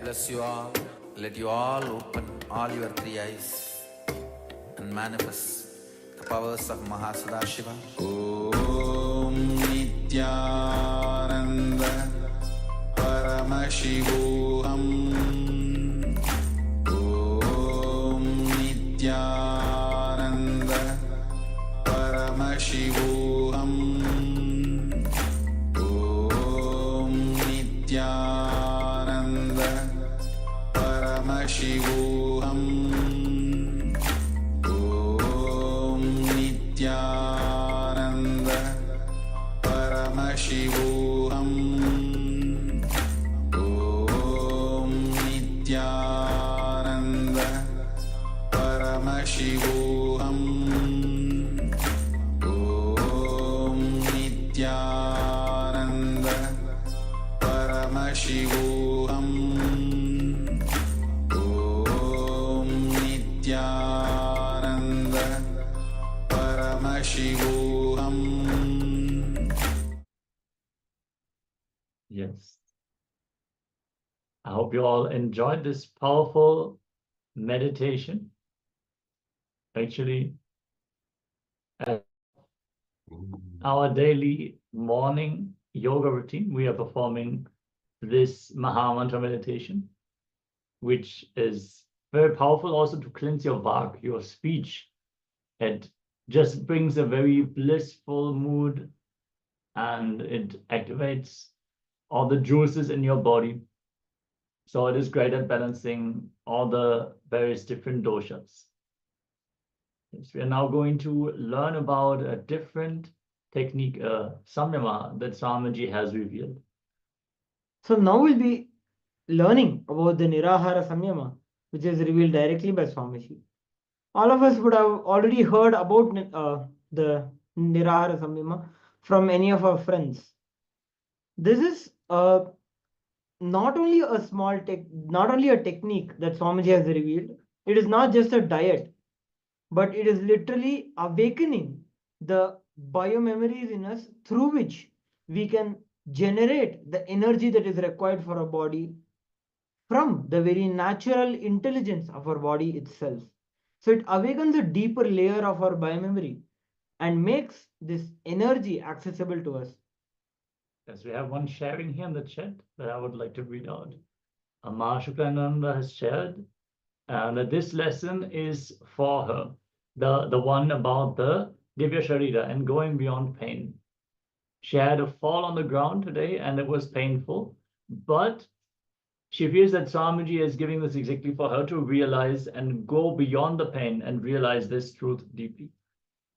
Speaker 2: bless you all. Let you all open all your three eyes and manifest the powers of Mahasudashiva. Om Nithyananda Paramashivoham. Om Nithyananda Paramashivoham. Om Nithyananda Paramashivoham. Om Nithyananda Paramashivoham. Om Nithyananda Paramashivoham. Om Nithyananda Paramashivoham. Om Nithyananda Paramashivoham.
Speaker 3: Yes. I hope you all enjoyed this powerful meditation. Actually, at our daily morning yoga routine, we are performing this Maha Mantra meditation, which is very powerful also to cleanse your vak, your speech. It just brings a very blissful mood and it activates all the juices in your body. So it is great at balancing all the various different doshas. Yes, we are now going to learn about a different technique, samyama, that Swamiji has revealed.
Speaker 4: So now we'll be learning about the Nirahara Samyama, which is revealed directly by Swamiji. All of us would have already heard about the Nirahara Samyama from any of our friends. This is not only a technique that Swamiji has revealed. It is not just a diet, but it is literally awakening the biomemories in us through which we can generate the energy that is required for our body from the very natural intelligence of our body itself. So it awakens a deeper layer of our biomemory and makes this energy accessible to us.
Speaker 3: Yes, we have one sharing here in the chat that I would like to read out. Amma Shuklananda has shared that this lesson is for her, the one about the Divya Sharira and going beyond pain. She had a fall on the ground today and it was painful, but she feels that Swamiji is giving this exactly for her to realize and go beyond the pain and realize this truth deeply.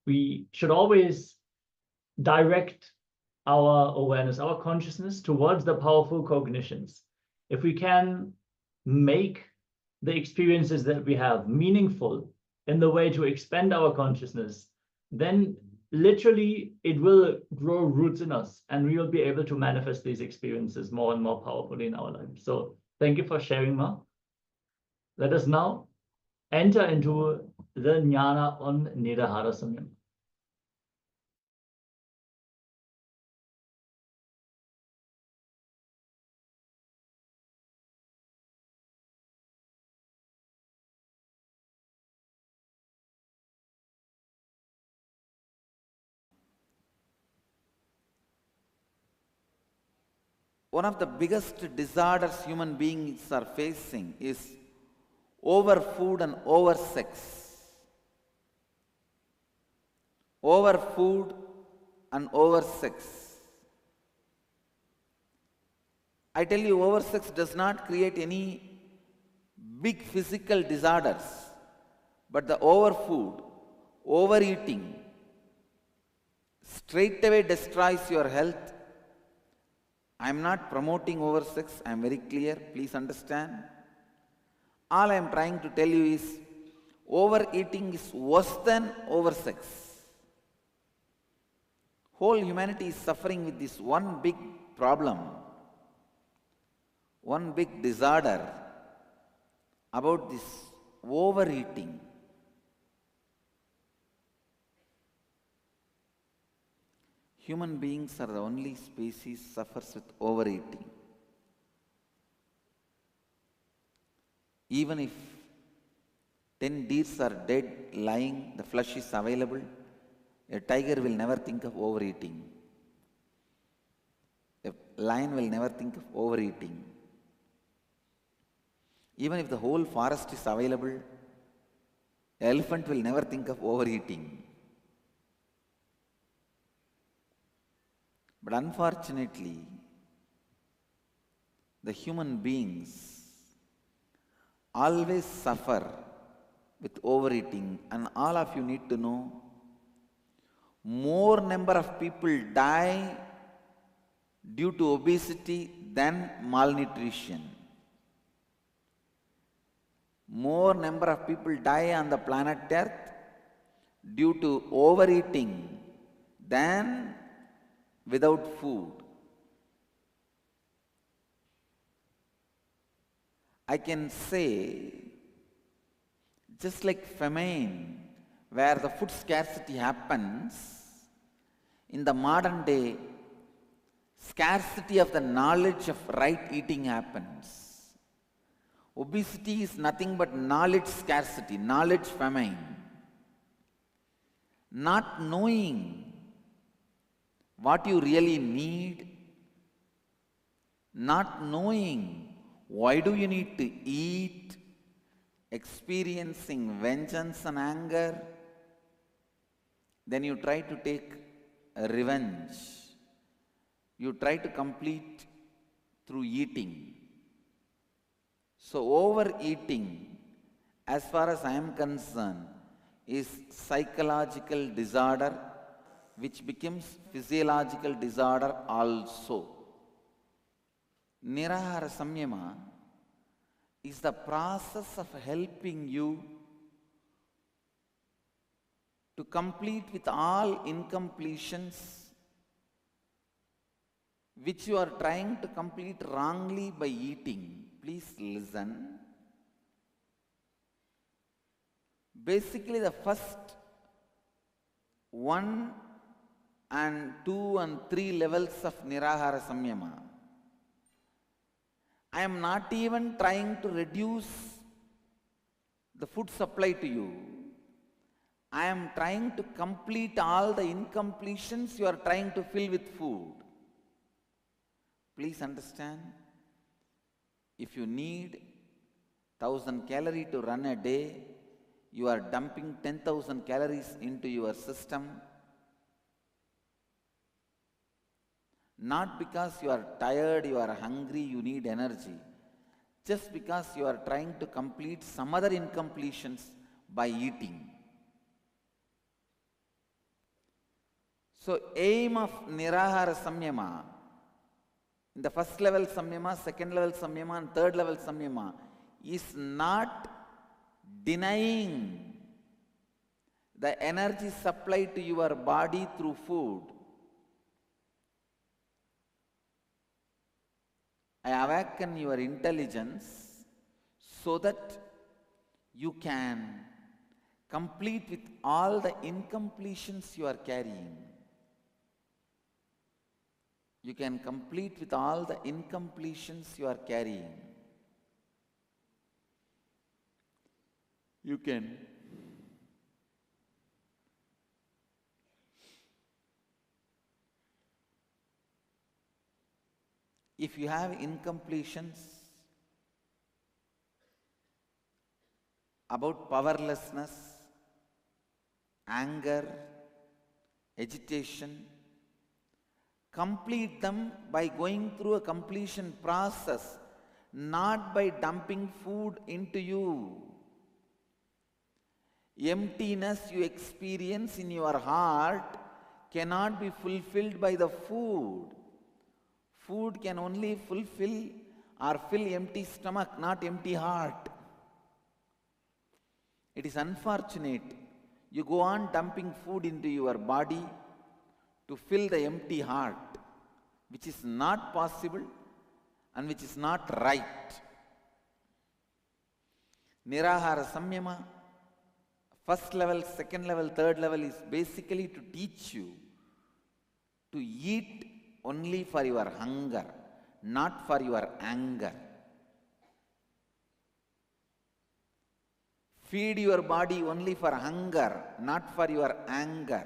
Speaker 3: We should always direct our awareness, our consciousness towards the powerful cognitions. If we can make the experiences that we have meaningful in the way to expand our consciousness, then literally it will grow roots in us and we will be able to manifest these experiences more and more powerfully in our lives. So thank you for sharing, Ma. Let us now enter into the Jnana on Nirahara Samyama.
Speaker 2: One of the biggest disorders human beings are facing is overfood and oversex. Overfood and oversex. I tell you, oversex does not create any big physical disorders, but the overfood, overeating, straight away destroys your health. I am not promoting oversex, I am very clear, please understand. All I am trying to tell you is, overeating is worse than oversex. Whole humanity is suffering with this one big problem, one big disorder about this overeating. Human beings are the only species suffers with overeating. Even if 10 deers are dead, lying, the flesh is available, a tiger will never think of overeating. A lion will never think of overeating. Even if the whole forest is available, an elephant will never think of overeating. But unfortunately, the human beings always suffer with overeating, and all of you need to know, more number of people die due to obesity than malnutrition. More number of people die on the planet Earth due to overeating than without food. I can say, just like famine, where the food scarcity happens, in the modern day, scarcity of the knowledge of right eating happens. Obesity is nothing but knowledge scarcity, knowledge famine. Not knowing what you really need, not knowing why do you need to eat, experiencing vengeance and anger, then you try to take a revenge. You try to complete through eating. So overeating, as far as I am concerned, is psychological disorder which becomes physiological disorder also. Nirahara Samyama is the process of helping you to complete with all incompletions which you are trying to complete wrongly by eating. Please listen. Basically, the first 1 and 2 and 3 levels of Nirahara Samyama, I am not even trying to reduce the food supply to you. I am trying to complete all the incompletions you are trying to fill with food. Please understand, if you need 1000 calories to run a day, you are dumping 10,000 calories into your system. Not because you are tired, you are hungry, you need energy. Just because you are trying to complete some other incompletions by eating. So aim of Nirahara Samyama, in the first level Samyama, second level Samyama and third level Samyama, is not denying the energy supply to your body through food. I awaken your intelligence so that you can complete with all the incompletions you are carrying. You can complete with all the incompletions you are carrying. You can if you have incompletions about powerlessness, anger, agitation, complete them by going through a completion process, not by dumping food into you. Emptiness you experience in your heart cannot be fulfilled by the food. Food can only fulfill or fill empty stomach, not empty heart. It is unfortunate. You go on dumping food into your body to fill the empty heart, which is not possible and which is not right. Nirahara Samyama, first level, second level, third level is basically to teach you to eat only for your hunger, not for your anger. Feed your body only for hunger, not for your anger.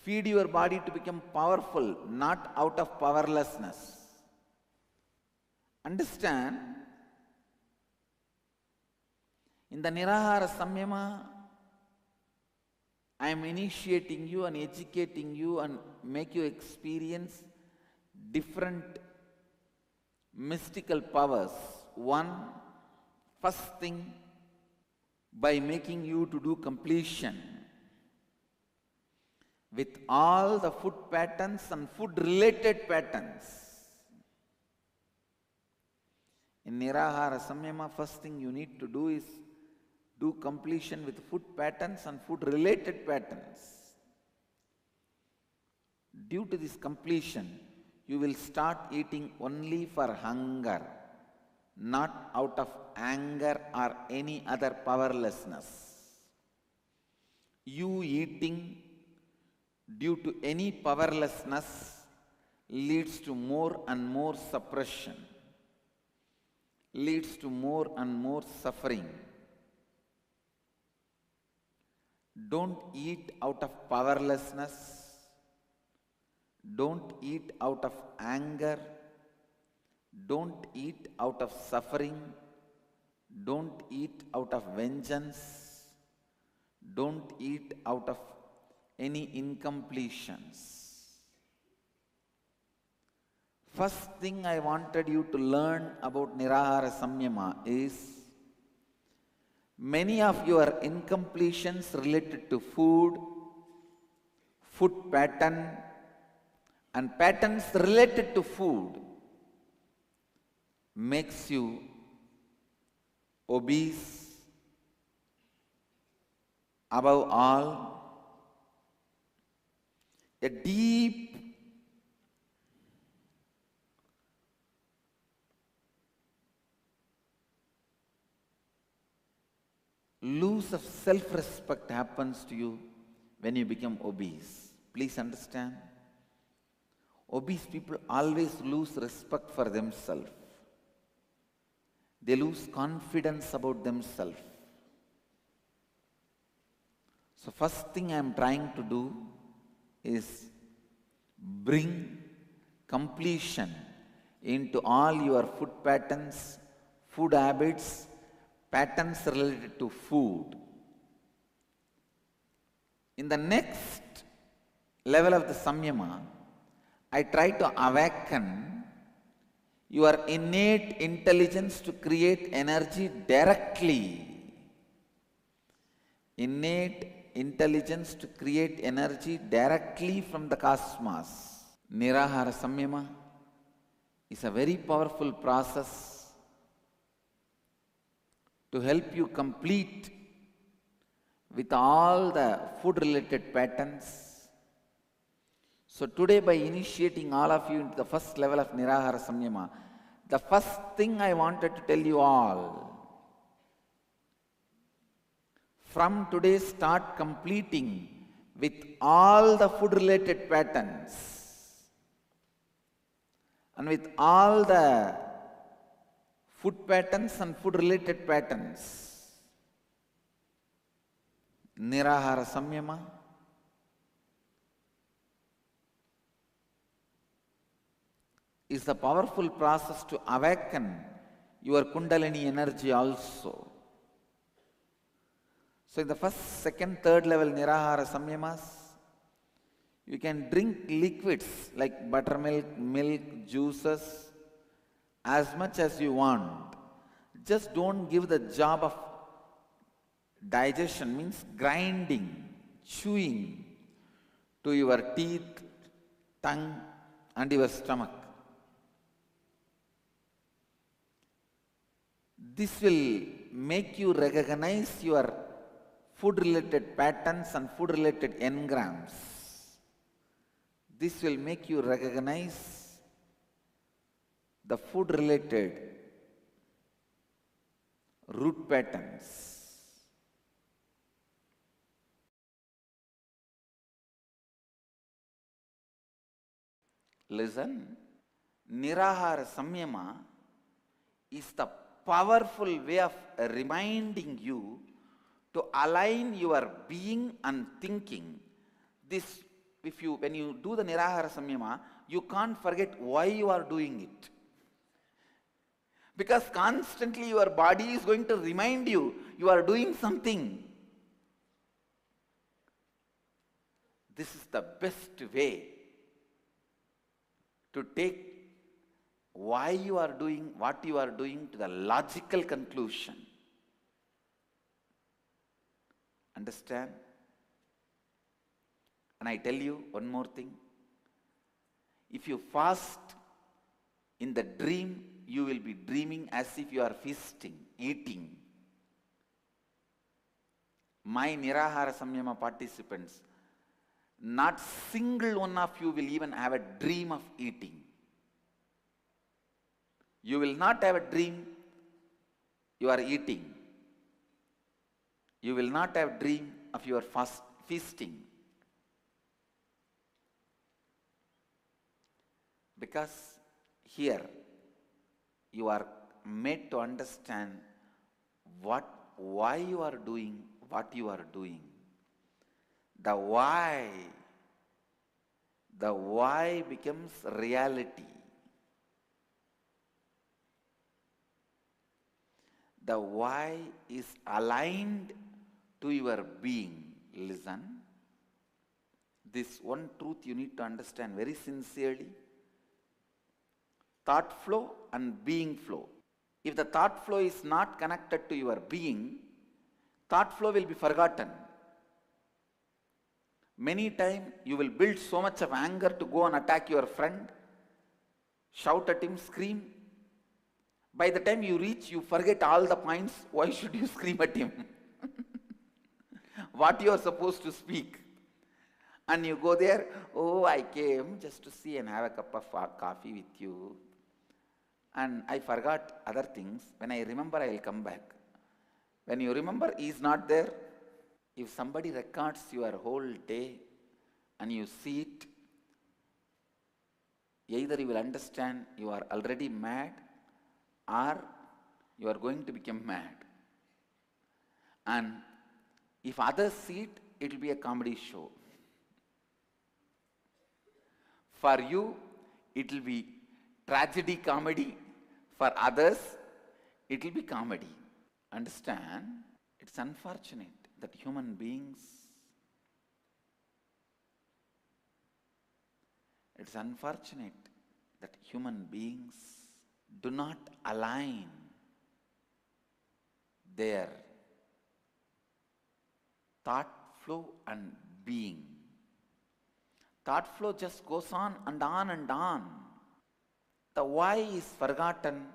Speaker 2: Feed your body to become powerful, not out of powerlessness. Understand? In the Nirahara Samyama, I am initiating you and educating you and make you experience different mystical powers. One, first thing, by making you to do completion with all the food patterns and food related patterns. In Nirahara Samyama, first thing you need to do is do completion with food patterns and food related patterns. Due to this completion, you will start eating only for hunger, not out of anger or any other powerlessness. You eating due to any powerlessness leads to more and more suppression, leads to more and more suffering. Don't eat out of powerlessness. Don't eat out of anger. Don't eat out of suffering. Don't eat out of vengeance. Don't eat out of any incompletions. First thing I wanted you to learn about Nirahara Samyama is many of your incompletions related to food, food pattern, and patterns related to food makes you obese. Above all, a deep loss of self-respect happens to you when you become obese. Please understand. Obese people always lose respect for themselves. They lose confidence about themselves. So first thing I am trying to do is bring completion into all your food patterns, food habits, patterns related to food. In the next level of the Samyama, I try to awaken your innate intelligence to create energy directly. Innate intelligence to create energy directly from the cosmos. Nirahara Samyama is a very powerful process to help you complete with all the food related patterns. So today, by initiating all of you into the first level of Nirahara Samyama, the first thing I wanted to tell you all, from today start completing with all the food related patterns and with all the food patterns and food related patterns. Nirahara Samyama is the powerful process to awaken your Kundalini energy also. So in the first, second, third level Nirahara Samyamas, you can drink liquids like buttermilk, milk, juices as much as you want. Just don't give the job of digestion, means grinding, chewing to your teeth, tongue and your stomach. This will make you recognize your food related patterns and food related engrams. This will make you recognize the food related root patterns. Listen, Nirahara Samyama is the powerful way of reminding you to align your being and thinking. This, when you do the Nirahara Samyama, you can't forget why you are doing it. Because constantly your body is going to remind you, you are doing something. This is the best way to take why you are doing what you are doing to the logical conclusion. Understand? And I tell you one more thing. If you fast in the dream, you will be dreaming as if you are feasting, eating. My Nirahara Samyama participants, not single one of you will even have a dream of eating. You will not have a dream you are eating. You will not have a dream of your feasting. Because here you are made to understand why you are doing what you are doing. The why becomes reality. The why is aligned to your being. Listen. This one truth you need to understand very sincerely. Thought flow and being flow. If the thought flow is not connected to your being, thought flow will be forgotten. Many times you will build so much of anger to go and attack your friend, shout at him, scream. By the time you reach, you forget all the points. Why should you scream at him? What you are supposed to speak. And you go there, oh, I came just to see and have a cup of coffee with you. And I forgot other things. When I remember, I will come back. When you remember, he is not there. If somebody records your whole day and you see it, either you will understand you are already mad or you are going to become mad. And if others see it, it will be a comedy show. For you, it will be tragedy comedy. For others, it will be comedy. Understand? It's unfortunate that human beings, do not align their thought flow and being. Thought flow just goes on and on and on. The why is forgotten.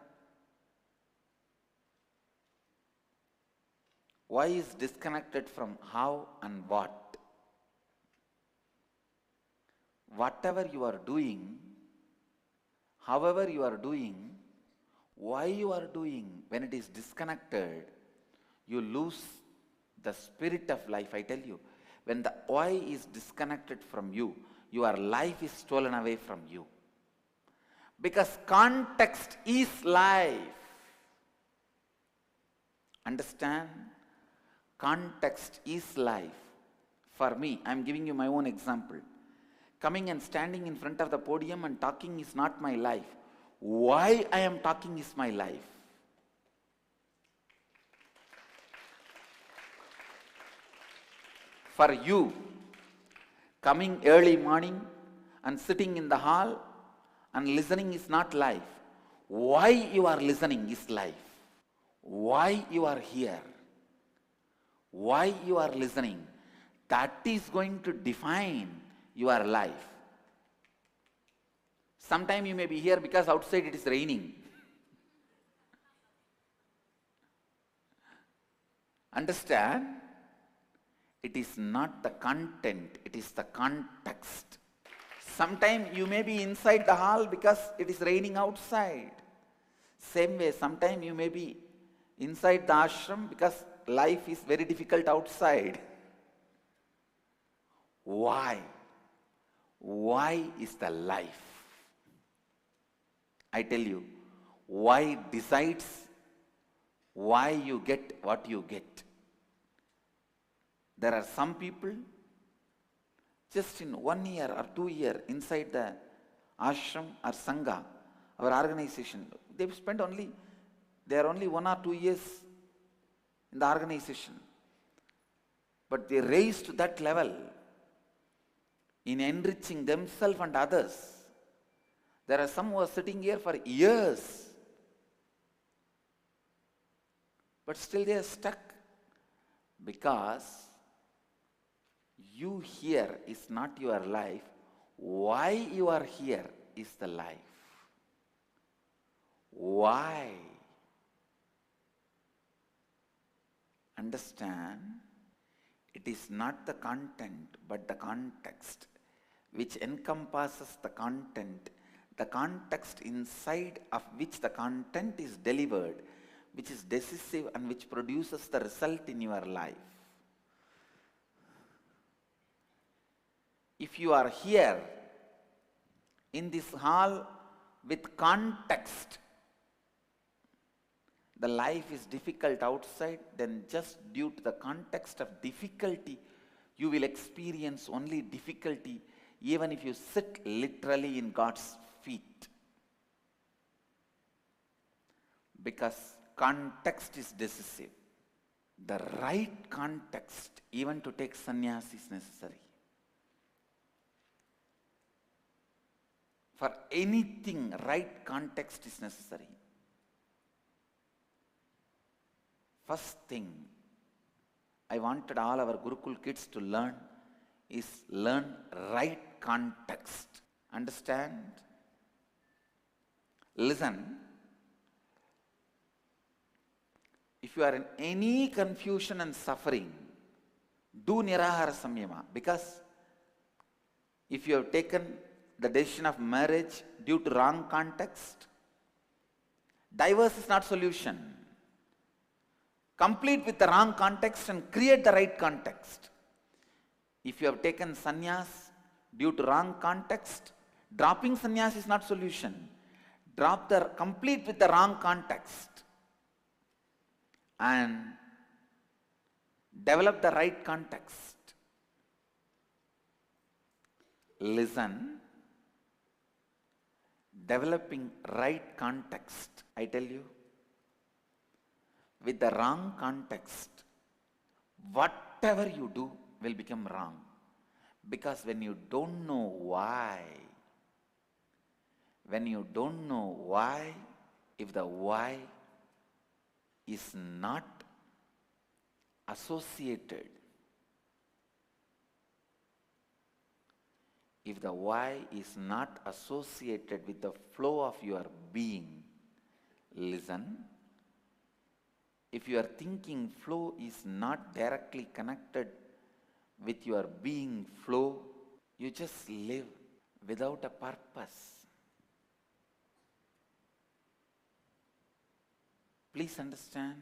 Speaker 2: Why is disconnected from how and what. Whatever you are doing, however you are doing, why you are doing, when it is disconnected, you lose the spirit of life. I tell you, when the why is disconnected from you, your life is stolen away from you. Because context is life. Understand? Context is life. For me, I am giving you my own example. Coming and standing in front of the podium and talking is not my life. Why I am talking is my life. For you, coming early morning and sitting in the hall and listening is not life. Why you are listening is life. Why you are here. Why you are listening. That is going to define your life. Sometime you may be here because outside it is raining. Understand? It is not the content, it is the context. Sometime you may be inside the hall because it is raining outside. Same way, sometime you may be inside the ashram because life is very difficult outside. Why? Why is the life? I tell you, why decides why you get what you get. There are some people just in 1 year or 2 years inside the ashram or sangha, our organization, they've spent only, they are only 1 or 2 years in the organization. But they raised to that level in enriching themselves and others. There are some who are sitting here for years, but still they are stuck, because you here is not your life. Why you are here is the life. Why? Understand, it is not the content but the context which encompasses the content, the context inside of which the content is delivered, which is decisive and which produces the result in your life. If you are here in this hall with context, the life is difficult outside, then just due to the context of difficulty, you will experience only difficulty even if you sit literally in God's feet. Because context is decisive. The right context, even to take sannyas, is necessary. For anything, right context is necessary. First thing I wanted all our Gurukul kids to learn is learn right context. Understand? Listen. If you are in any confusion and suffering, do Nirahara Samyama, because if you have taken the decision of marriage due to wrong context, divorce is not solution. Complete with the wrong context and create the right context. If you have taken sannyas due to wrong context, dropping sannyas is not solution. Complete with the wrong context and develop the right context. Listen. Developing right context, I tell you, with the wrong context, whatever you do will become wrong. Because when you don't know why, if the why is not associated, with the flow of your being, listen, if your thinking flow is not directly connected with your being flow, you just live without a purpose. Please understand,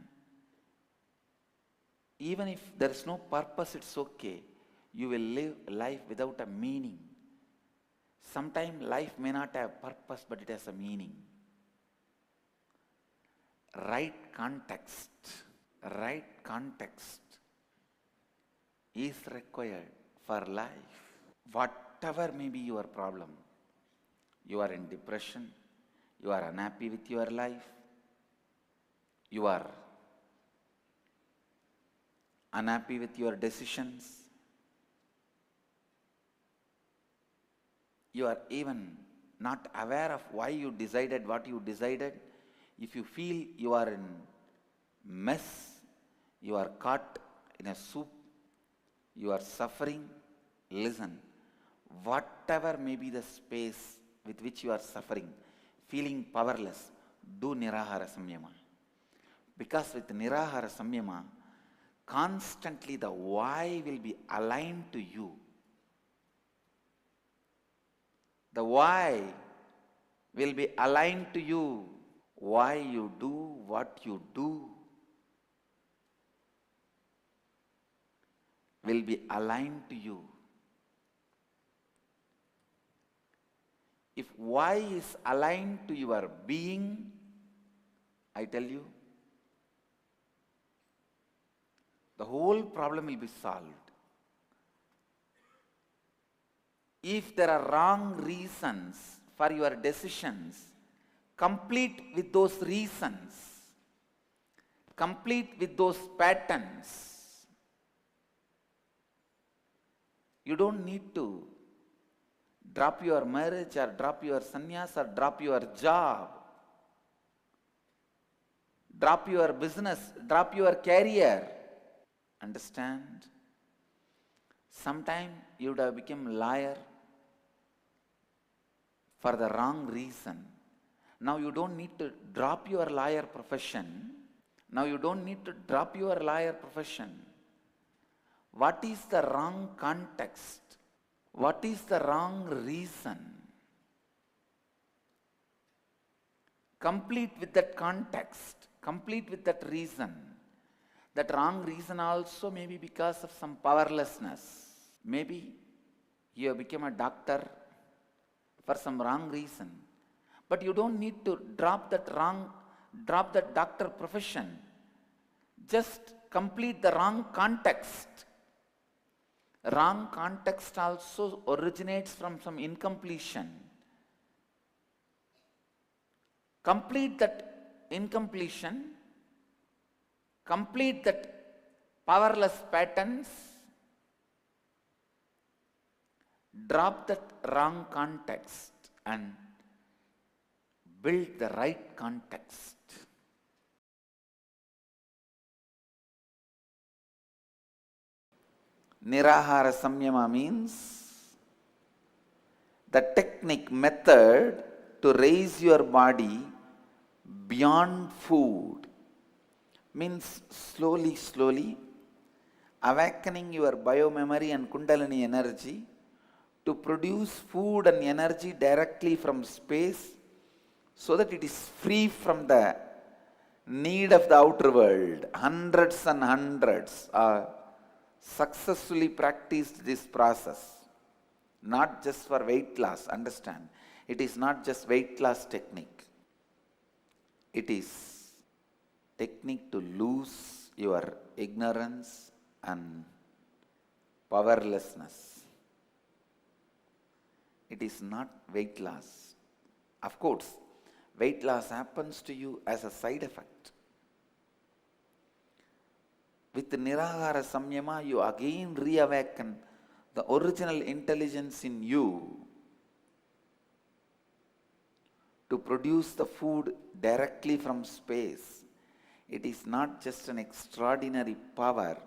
Speaker 2: even if there is no purpose, it's okay. You will live life without a meaning. Sometimes life may not have purpose, but it has a meaning. Right context is required for life. Whatever may be your problem, you are in depression, you are unhappy with your life, you are unhappy with your decisions, you are even not aware of why you decided what you decided. If you feel you are in mess, you are caught in a soup, you are suffering, listen, whatever may be the space with which you are suffering, feeling powerless, do Nirahara Samyama. Because with Nirahara Samyama, constantly the why will be aligned to you. The why will be aligned to you. Why you do what you do will be aligned to you. If why is aligned to your being, I tell you, the whole problem will be solved. If there are wrong reasons for your decisions, complete with those reasons, complete with those patterns. You don't need to drop your marriage or drop your sannyas or drop your job, drop your business, drop your career. Understand? Sometime you would have become a liar for the wrong reason. Now you don't need to drop your liar profession. Now you don't need to drop your liar profession. What is the wrong context? What is the wrong reason? Complete with that context. Complete with that reason. That wrong reason also may be because of some powerlessness. Maybe you have become a doctor for some wrong reason. But you don't need to drop that doctor profession. Just complete the wrong context. Wrong context also originates from some incompletion. Complete that incompletion. Complete that powerless patterns. Drop that wrong context and build the right context. Nirahara Samyama means the technique, method to raise your body beyond food. Means slowly awakening your biomemory and kundalini energy to produce food and energy directly from space so that it is free from the need of the outer world. Hundreds and hundreds successfully practiced this process, not just for weight loss. Understand, it is not just weight loss technique. It is technique to lose your ignorance and powerlessness. It is not weight loss. Of course, weight loss happens to you as a side effect. With Nirahara Samyama, you again reawaken the original intelligence in you to produce the food directly from space. It is not just an extraordinary power,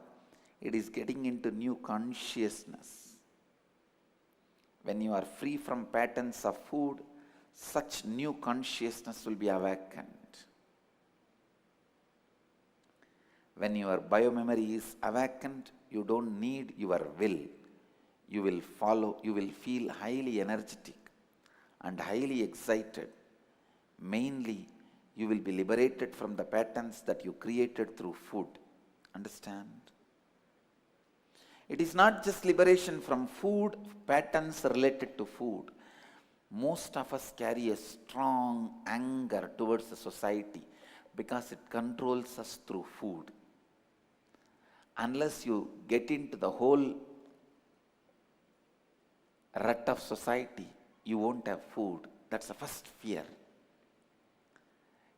Speaker 2: it is getting into new consciousness. When you are free from patterns of food, such new consciousness will be awakened. When your biomemory is awakened, you don't need your will. You will follow, you will feel highly energetic and highly excited. Mainly, you will be liberated from the patterns that you created through food. Understand? It is not just liberation from food, patterns related to food. Most of us carry a strong anger towards the society because it controls us through food. Unless you get into the whole rut of society, you won't have food. That's the first fear.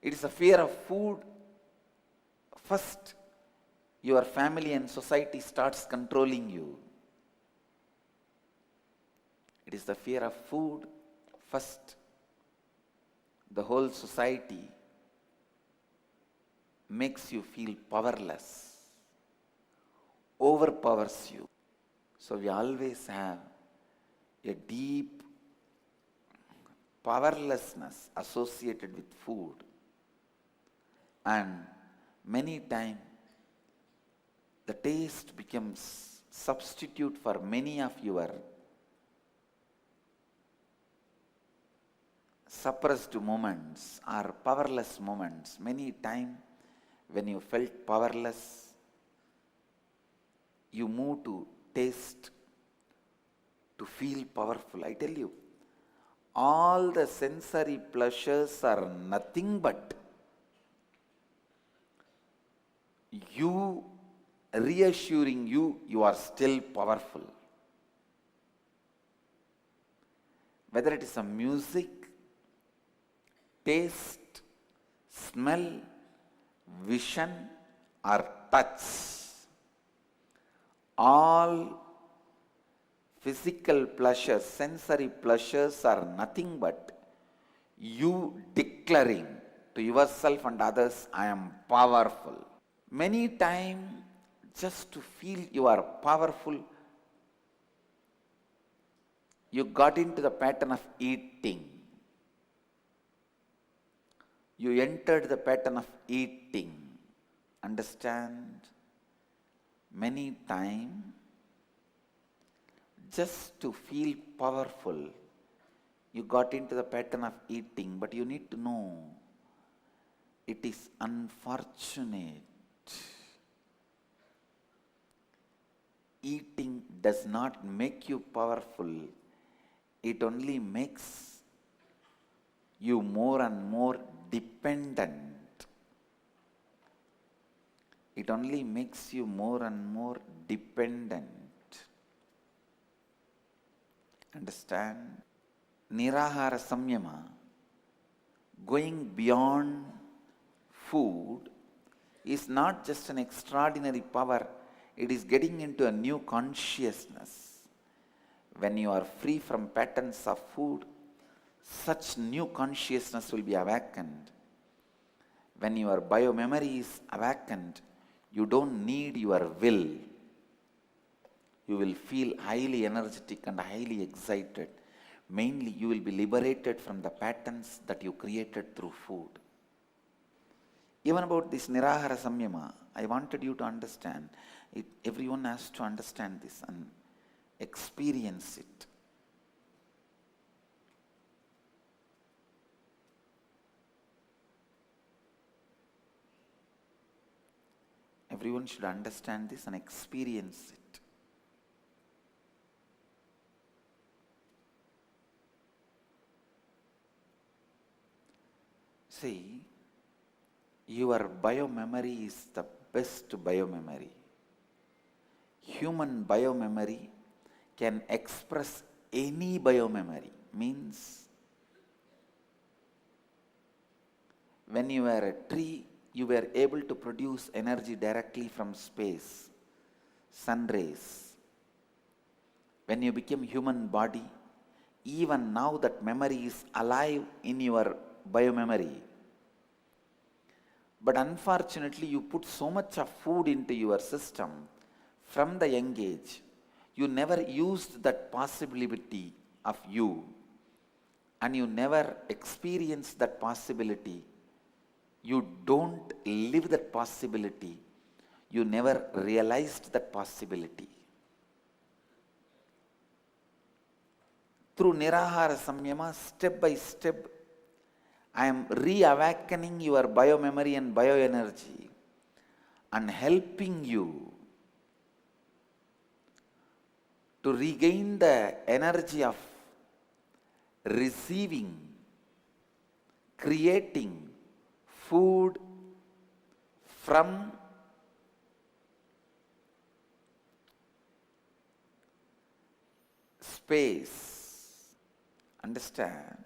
Speaker 2: It is a fear of food. First, your family and society starts controlling you. It is the fear of food. First, the whole society makes you feel powerless, overpowers you. So we always have a deep powerlessness associated with food. And many times the taste becomes substitute for many of your suppressed moments or powerless moments. Many times when you felt powerless, you move to taste to feel powerful. I tell you, all the sensory pleasures are nothing but you reassuring you you are still powerful. Whether it is a music, taste, smell, vision, or touch, all physical pleasures, sensory pleasures are nothing but you declaring to yourself and others, I am powerful. Many times, just to feel you are powerful, you got into the pattern of eating. You entered the pattern of eating. Understand? Many times, just to feel powerful, you got into the pattern of eating, but you need to know it is unfortunate. Eating does not make you powerful, it only makes you more and more dependent. It only makes you more and more dependent. Understand? Nirahara Samyama, going beyond food, is not just an extraordinary power, it is getting into a new consciousness. When you are free from patterns of food, such new consciousness will be awakened. When your biomemory is awakened, you don't need your will. You will feel highly energetic and highly excited. Mainly, you will be liberated from the patterns that you created through food. Even about this Nirahara Samyama, I wanted you to understand. Everyone has to understand this and experience it. Everyone should understand this and experience it. See, your biomemory is the best biomemory. Human biomemory can express any biomemory. Means, when you were a tree, you were able to produce energy directly from space, sun rays. When you became human body, even now that memory is alive in your biomemory. But unfortunately, you put so much of food into your system from the young age, you never used that possibility of you, and you never experienced that possibility. You don't live that possibility. You never realized that possibility. Through Nirahara Samyama, step by step, I am re-awakening your biomemory and bioenergy and helping you to regain the energy of receiving, creating food from space. Understand?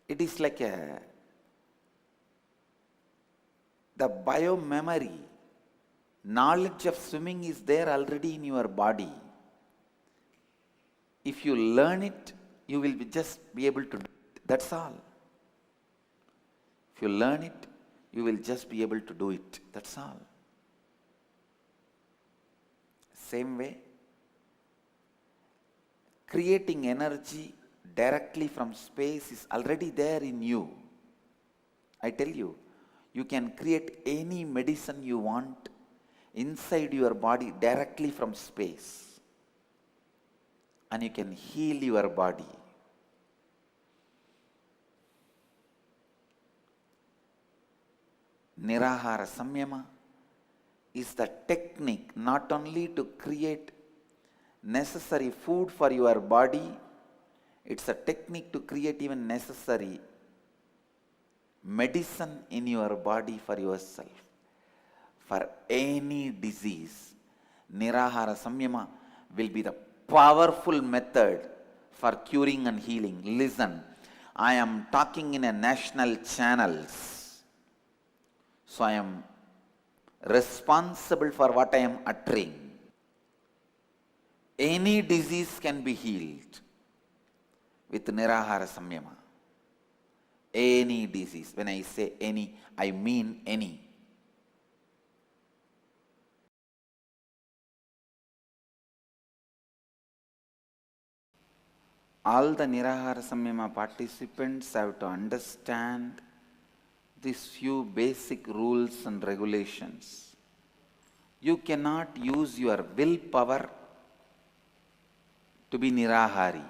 Speaker 2: It is like the biomemory, knowledge of swimming is there already in your body. If you learn it, you will just be able to do it. That's all. If you learn it, you will just be able to do it. That's all. Same way, creating energy directly from space is already there in you. I tell you, you can create any medicine you want inside your body directly from space, and you can heal your body. Nirahara Samyama is the technique not only to create necessary food for your body, it's a technique to create even necessary medicine in your body for yourself. for any disease. Nirahara Samyama will be the powerful method for curing and healing. Listen, I am talking in a national channels, so I am responsible for what I am uttering. Any disease can be healed with Nirahara Samyama. Any disease. When I say any, I mean any. All the Nirahara Samyama participants have to understand these few basic rules and regulations. You cannot use your willpower to be Nirahari.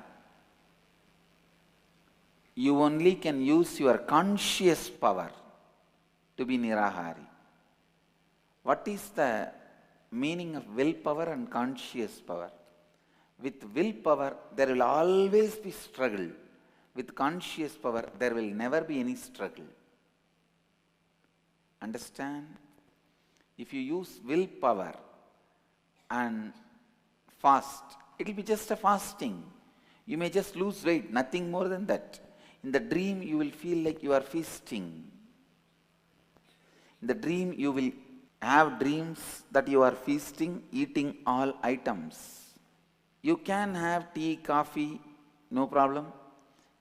Speaker 2: You only can use your conscious power to be Nirahari. What is the meaning of willpower and conscious power? With willpower, there will always be struggle. With conscious power, there will never be any struggle. Understand? If you use willpower and fast, it will be just a fasting. You may just lose weight, nothing more than that. In the dream, you will feel like you are feasting. In the dream, you will have dreams that you are feasting, eating all items. You can have tea, coffee, no problem.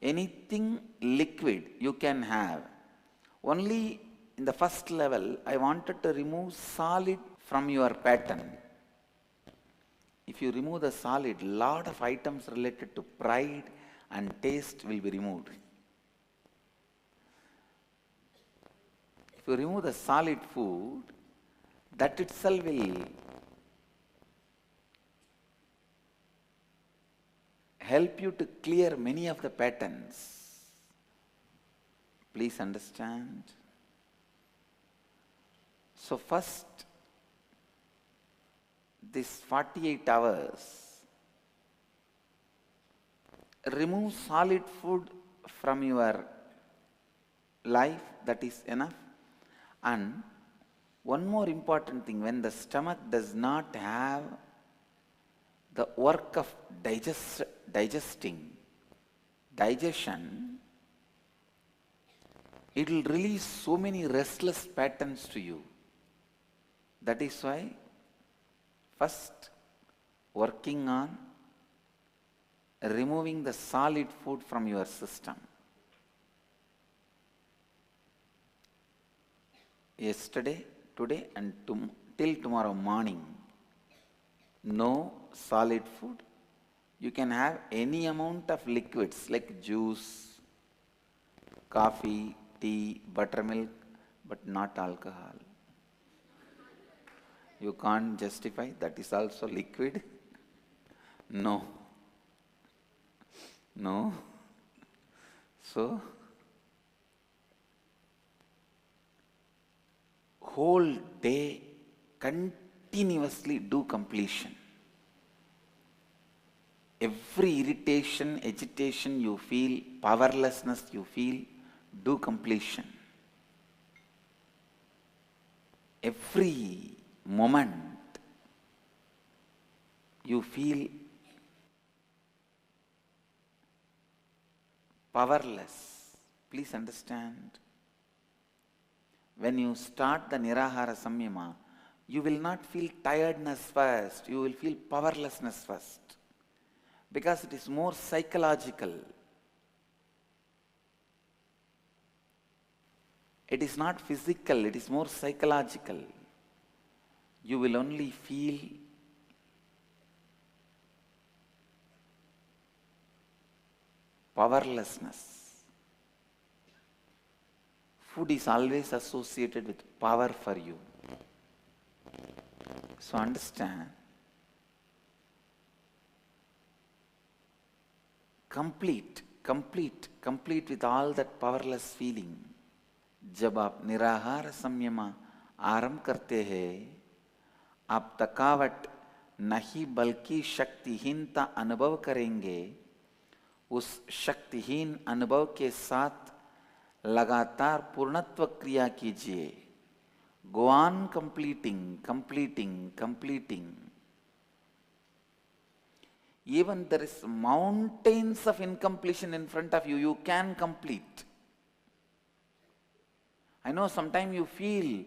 Speaker 2: Anything liquid you can have. Only in the first level, I wanted to remove solid from your pattern. If you remove the solid, lot of items related to pride and taste will be removed. If you remove the solid food, that itself will help you to clear many of the patterns. Please understand. So first, this 48 hours, remove solid food from your life, that is enough. And one more important thing, when the stomach does not have the work of digestion, it will release so many restless patterns to you. That is why first working on removing the solid food from your system. Yesterday, today and till tomorrow morning, no solid food. You can have any amount of liquids like juice, coffee, tea, buttermilk, but not alcohol. You can't justify that is also liquid. No. No. So, whole day continuously do completion. Every irritation, agitation you feel, powerlessness you feel, do completion. Every moment you feel powerless. Please understand. When you start the Nirahara Samyama, you will not feel tiredness first, you will feel powerlessness first. Because it is more psychological. It is not physical, it is more psychological. You will only feel powerlessness. Food is always associated with power for you. So understand. Complete with all that powerless feeling. जब आप निराहार संयम आरंभ करते हैं, आप थकावट नहीं बल्कि शक्तिहीनता अनुभव करेंगे. उस शक्तिहीन अनुभव के साथ लगातार पूर्णत्व क्रिया कीजिए. Go on completing, completing, completing. Even there is mountains of incompletion in front of you, you can complete. I know sometimes you feel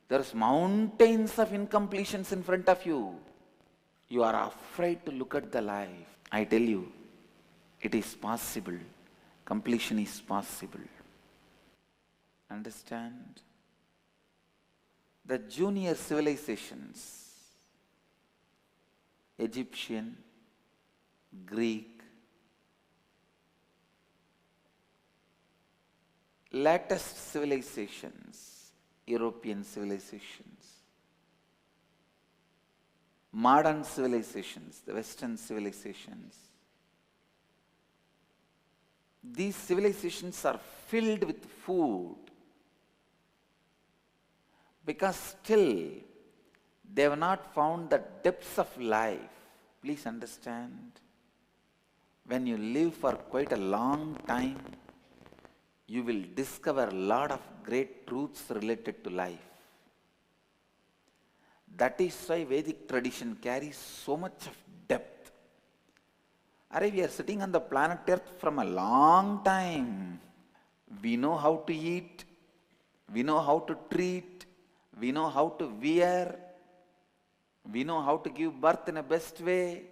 Speaker 2: there's mountains of incompletions in front of you. You are afraid to look at the life. I tell you, it is possible. Completion is possible. Understand? The junior civilizations, Egyptian, Greek, latest civilizations, European civilizations, modern civilizations, the Western civilizations. These civilizations are filled with food because still they have not found the depths of life. Please understand, when you live for quite a long time, you will discover a lot of great truths related to life. That is why Vedic tradition carries so much of depth. We are sitting on the planet Earth from a long time. We know how to eat, we know how to treat, we know how to wear, we know how to give birth in a best way,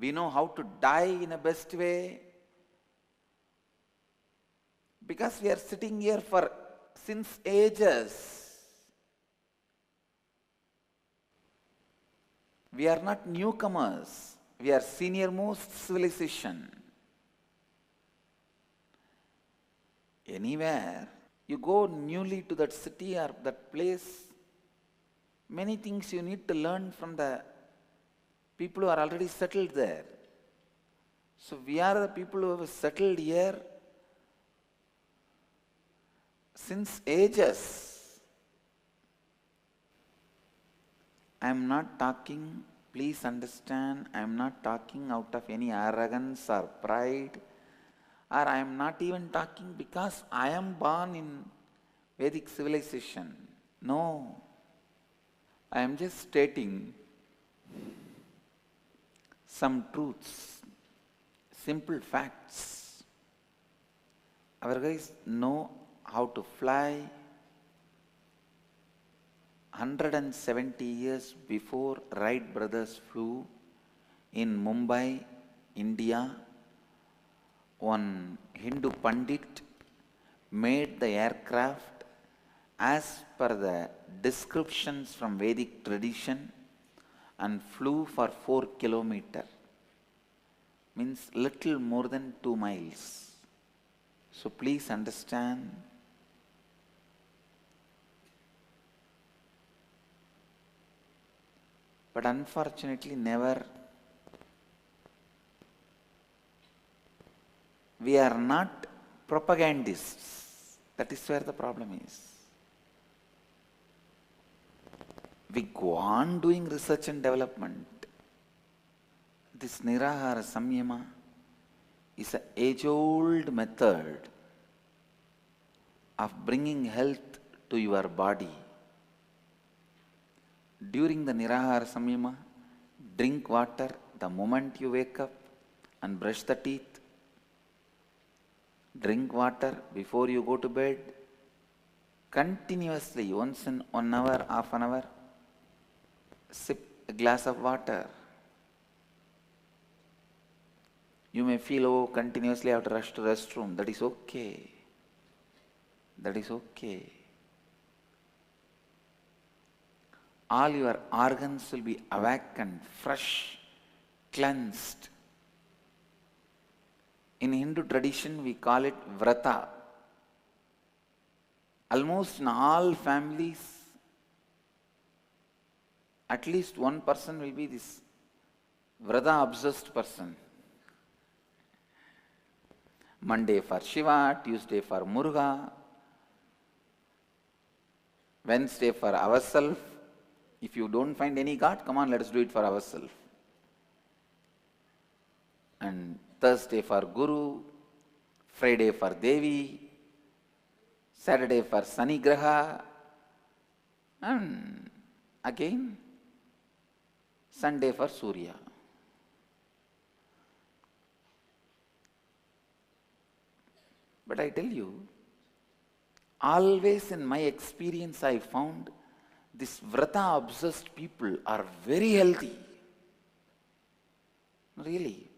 Speaker 2: we know how to die in a best way. Because we are sitting here for since ages. We are not newcomers. We are senior most civilization. Anywhere you go newly to that city or that place, many things you need to learn from the people who are already settled there. So we are the people who have settled here since ages. I am not talking, please understand, I am not talking out of any arrogance or pride, or I am not even talking because I am born in Vedic civilization. No, I am just stating some truths, simple facts. Our guys know how to fly. 170 years before Wright brothers flew in Mumbai, India, one Hindu Pandit made the aircraft as per the descriptions from Vedic tradition and flew for 4 kilometers. Means little more than 2 miles. So please understand, but unfortunately we are not propagandists. That is where the problem is. We go on doing research and development. This Nirahara Samyama is an age-old method of bringing health to your body. During the Nirahara Samyama, drink water the moment you wake up and brush the teeth. Drink water before you go to bed. Continuously, once in 1 hour, half an hour, sip a glass of water. You may feel, oh, continuously I have to rush to the restroom. That is okay. That is okay. All your organs will be awakened, fresh, cleansed. In Hindu tradition, we call it vrata. Almost in all families, at least one person will be this vrata obsessed person. Monday for Shiva, Tuesday for Muruga, Wednesday for ourselves. If you don't find any God, come on, let us do it for ourselves. And Thursday for Guru, Friday for Devi, Saturday for Sani Graha, And again, Sunday for Surya. But I tell you, always in my experience I found these Vrata obsessed people are very healthy. Really.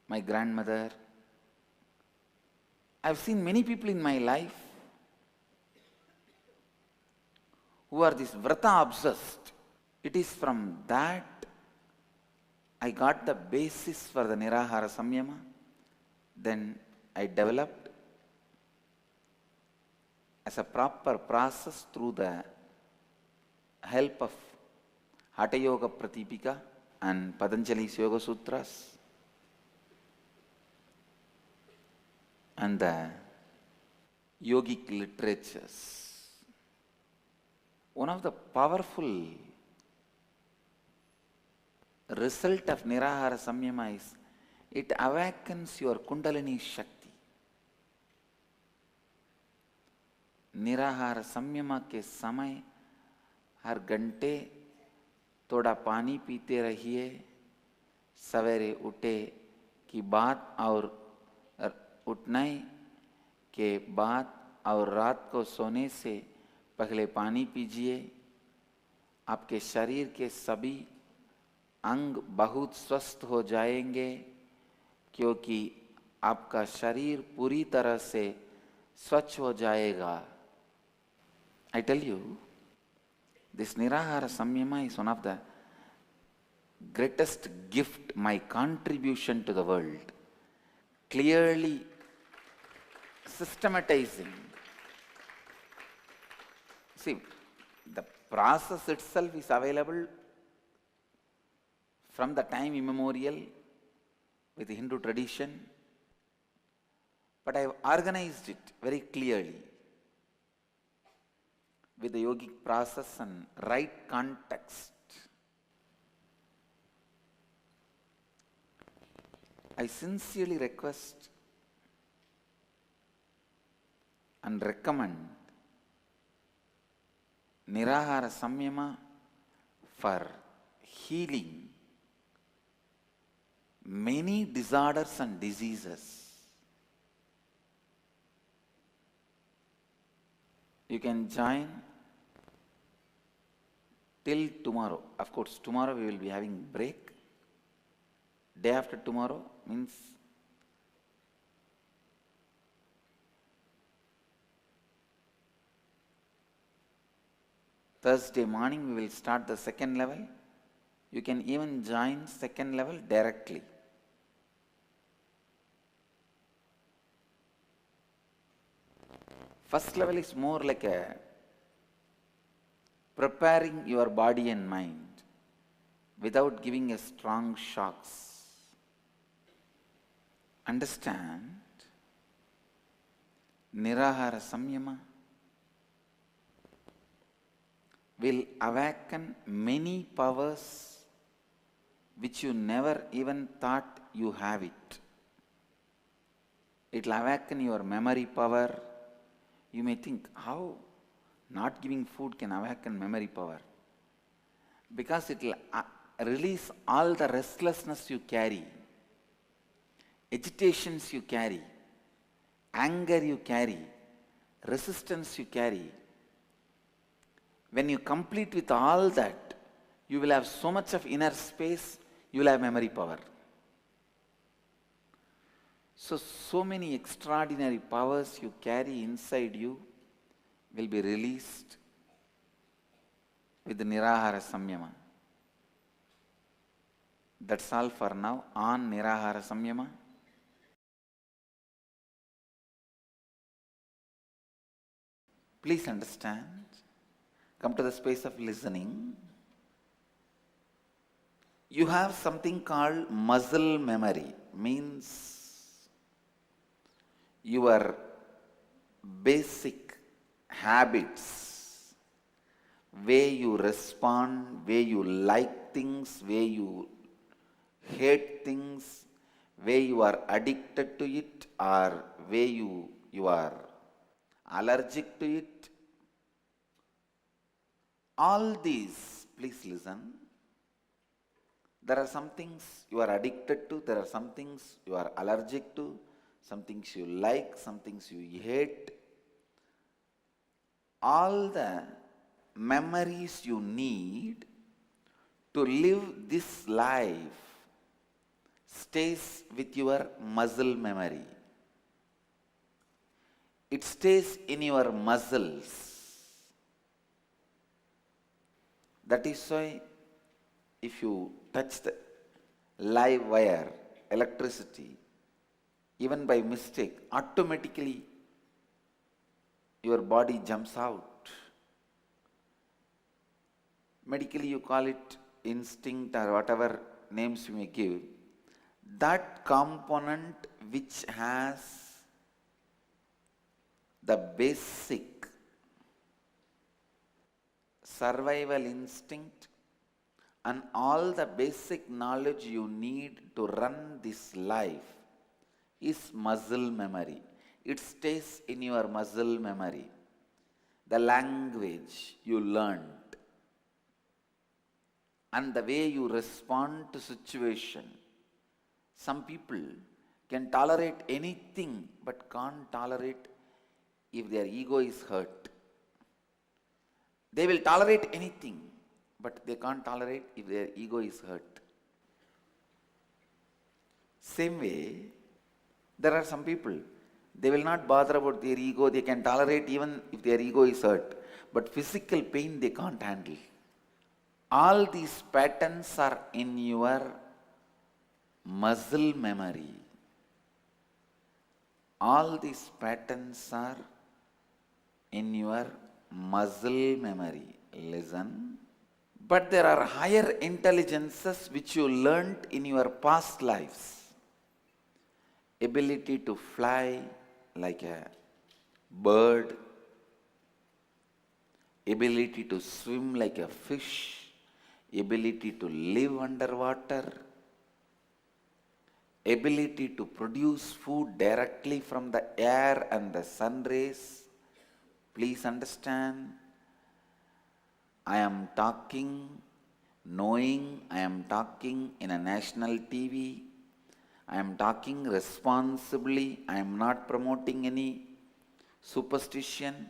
Speaker 2: My grandmother, I've seen many people in my life who are this Vrata obsessed. It is from that I got the basis for the Nirahara Samyama. Then I developed as a proper process through the help of Hatha Yoga Pratipika and Patanjali's Yoga Sutras and the yogic literatures. One of the powerful result of Nirahara Samyama is it awakens your Kundalini Shakti. निराहार संयम के समय हर घंटे थोड़ा पानी पीते रहिए, सवेरे उठे की बात और उठने के बाद और रात को सोने से पहले पानी पीजिए। आपके शरीर के सभी अंग बहुत स्वस्थ हो जाएंगे क्योंकि आपका शरीर पूरी तरह से स्वच्छ हो जाएगा। I tell you, this Nirahara Samyama is one of the greatest gift, my contribution to the world. Clearly systematizing. See, the process itself is available from the time immemorial with the Hindu tradition, but I have organized it very clearly with the yogic process and right context. I sincerely request and recommend Nirahara Samyama for healing many disorders and diseases. You can join till tomorrow. Of course, tomorrow we will be having break. Day after tomorrow means Thursday morning we will start the second level. You can even join second level directly. First level is more like a preparing your body and mind without giving a strong shocks. Understand, Nirahara Samyama will awaken many powers which you never even thought you have it. It will awaken your memory power. You may think, how not giving food can awaken memory power? Because it will release all the restlessness you carry, agitations you carry, anger you carry, resistance you carry. When you complete with all that, you will have so much of inner space, you will have memory power. So many extraordinary powers you carry inside you will be released with the Nirahara Samyama. That's all for now on Nirahara Samyama. Please understand, come to the space of listening. You have something called muscle memory, means your basic habits, way you respond, way you like things, way you hate things, way you are addicted to it, or way you are allergic to it. All these, please listen. There are some things you are addicted to, there are some things you are allergic to, some things you like, some things you hate. All the memories you need to live this life stays with your muscle memory. It stays in your muscles. That is why if you touch the live wire, electricity, even by mistake, automatically your body jumps out. Medically you call it instinct or whatever names you may give. That component which has the basic survival instinct and all the basic knowledge you need to run this life is muscle memory. It stays in your muscle memory. The language you learned and the way you respond to situation. Some people can tolerate anything but can't tolerate if their ego is hurt. They will tolerate anything, but they can't tolerate if their ego is hurt. Same way, there are some people, they will not bother about their ego, they can tolerate even if their ego is hurt, but physical pain they can't handle. All these patterns are in your muscle memory. All these patterns are in your muscle memory. Listen. But there are higher intelligences which you learnt in your past lives. Ability to fly like a bird, ability to swim like a fish, ability to live underwater, ability to produce food directly from the air and the sun rays. Please understand, I am talking, knowing I am talking in a national TV. I am talking responsibly. I am not promoting any superstition.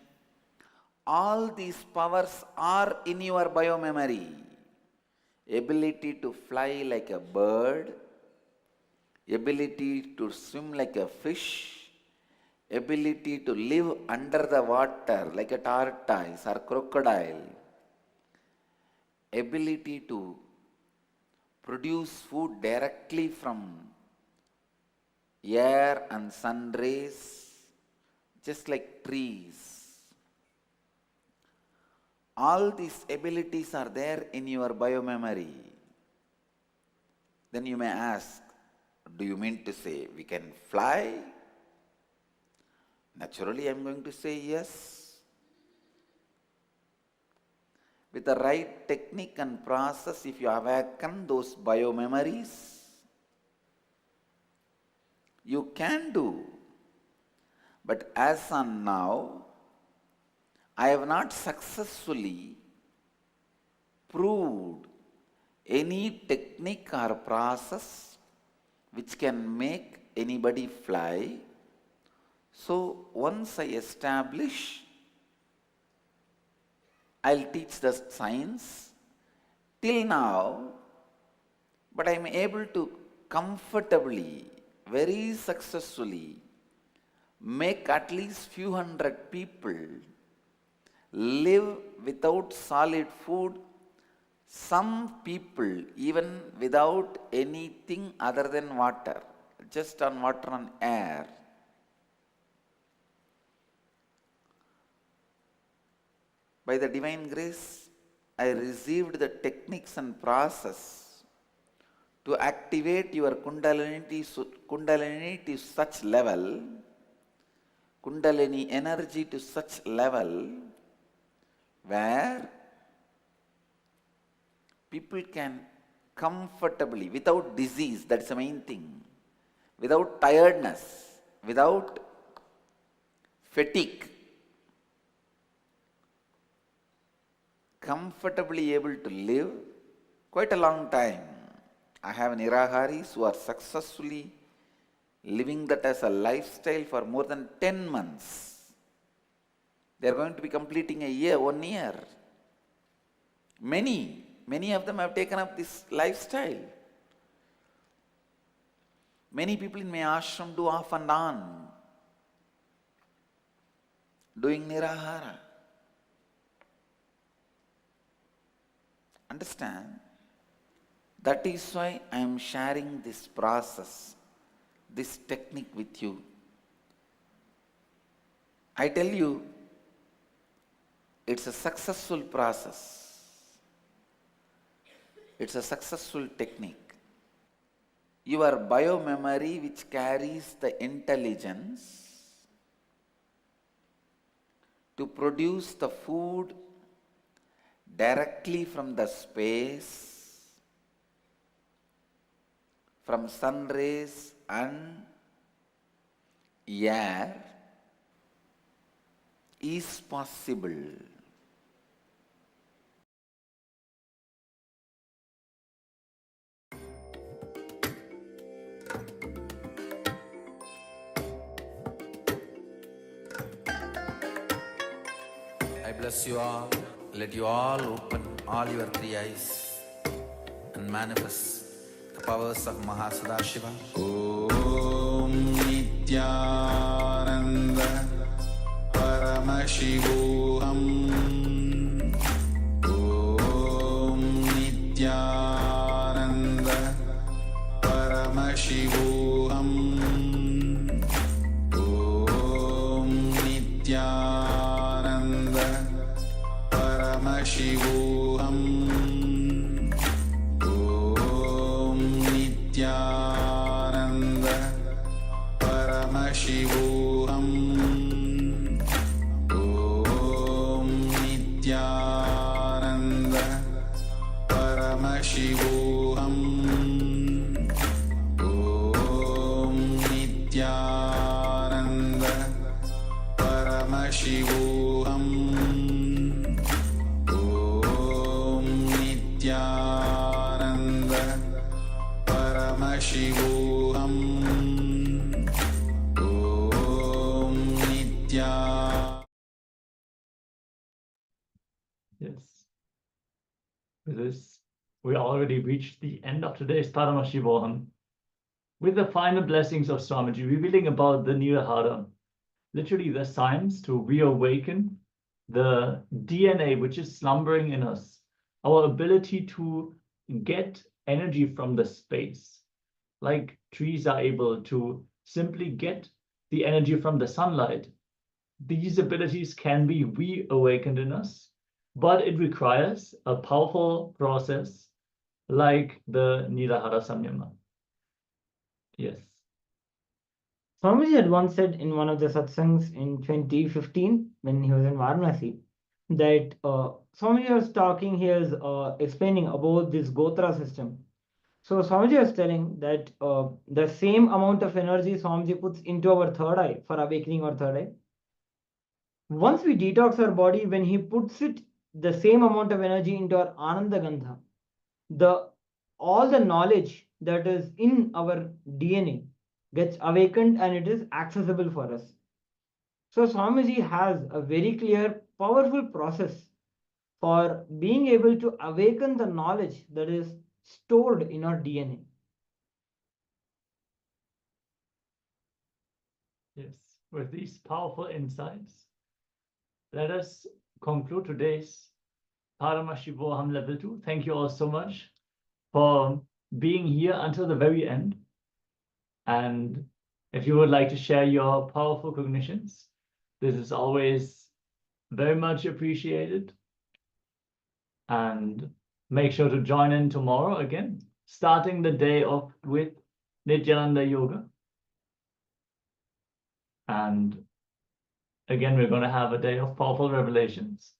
Speaker 2: All these powers are in your biomemory. Ability to fly like a bird, ability to swim like a fish, ability to live under the water like a tortoise or crocodile, ability to produce food directly from air and sun rays, just like trees. All these abilities are there in your biomemory. Then you may ask, do you mean to say we can fly? Naturally, I am going to say yes. With the right technique and process, if you awaken those biomemories, you can do. But as on now, I have not successfully proved any technique or process which can make anybody fly. So once I establish, I'll teach the science. Till now, but I am able to comfortably, very successfully make at least few hundred people live without solid food, some people even without anything other than water, just on water and air. By the divine grace, I received the techniques and process to activate your Kundalini to such level, Kundalini energy to such level where people can comfortably, without disease, that's the main thing, without tiredness, without fatigue, comfortably able to live quite a long time. I have Niraharis who are successfully living that as a lifestyle for more than 10 months. They are going to be completing a year, 1 year. Many of them have taken up this lifestyle. Many people in my ashram do off and on, doing Nirahara. Understand? That is why I am sharing this process, this technique with you. I tell you, it's a successful process. It's a successful technique. Your biomemory, which carries the intelligence to produce the food directly from the space, from sun rays and air, is possible. I bless you all. Let you all open all your three eyes and manifest the powers of Mahasudashiva. Om Nithyananda Paramashivoham. Om Nithyananda Paramashivoham. Om Nithyananda Paramashivoham. Om Nithyananda Paramashivoham. Om Nithyananda Paramashivoham. Om Nithyananda Paramashivoham. Om Nithyananda Paramashivoham. Om Nithyananda.
Speaker 3: Yes. With this, we already reached the end of today's Paramashivoham. With the final blessings of Swamiji, revealing about the Nirahara, literally the science to reawaken the DNA which is slumbering in us, our ability to get energy from the space, like trees are able to simply get the energy from the sunlight. These abilities can be reawakened in us, but it requires a powerful process like the Nirahara Samyama. Yes.
Speaker 4: Swamiji had once said in one of the satsangs in 2015 when he was in Varanasi that Swamiji was talking, he was explaining about this Gotra system. So Swamiji was telling that the same amount of energy Swamiji puts into our third eye for awakening our third eye. Once we detox our body, when he puts it the same amount of energy into our Ananda Gandha, all the knowledge that is in our DNA gets awakened and it is accessible for us. So Swamiji has a very clear, powerful process for being able to awaken the knowledge that is stored in our DNA.
Speaker 3: Yes, with these powerful insights, let us conclude today's Paramashivoham Level 2. Thank you all so much for being here until the very end. And if you would like to share your powerful cognitions, this is always very much appreciated. And make sure to join in tomorrow again, starting the day off with Nithyananda Yoga. And again, we're going to have a day of powerful revelations.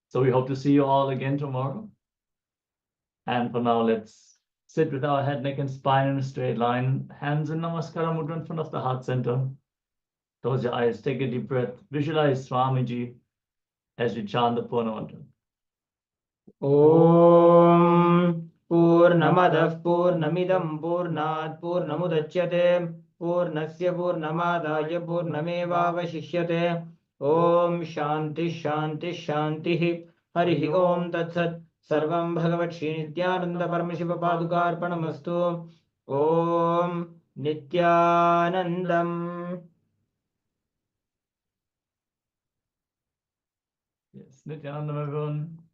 Speaker 3: So we hope to see you all again tomorrow. And for now, let's sit with our head, neck, and spine in a straight line. Hands in Namaskara Mudra in front of the heart center. Close your eyes, take a deep breath. Visualize Swamiji as we chant the Purna Mantra.
Speaker 4: ॐ पूर्णमदः पूर्णमिदं पूर्णात् पूर्णमुदच्यते पूर्णस्य पूर्णमादाय पूर्णमेवावशिष्यते ॐ शान्तिः शान्तिः शान्तिः हरिः ॐ तत्सत् सर्वं भगवत् श्रीनित्यानन्द परमशिवपादुकार्पणमस्तु ॐ नित्यानन्दम्.
Speaker 3: Yes, Nithyananda, everyone.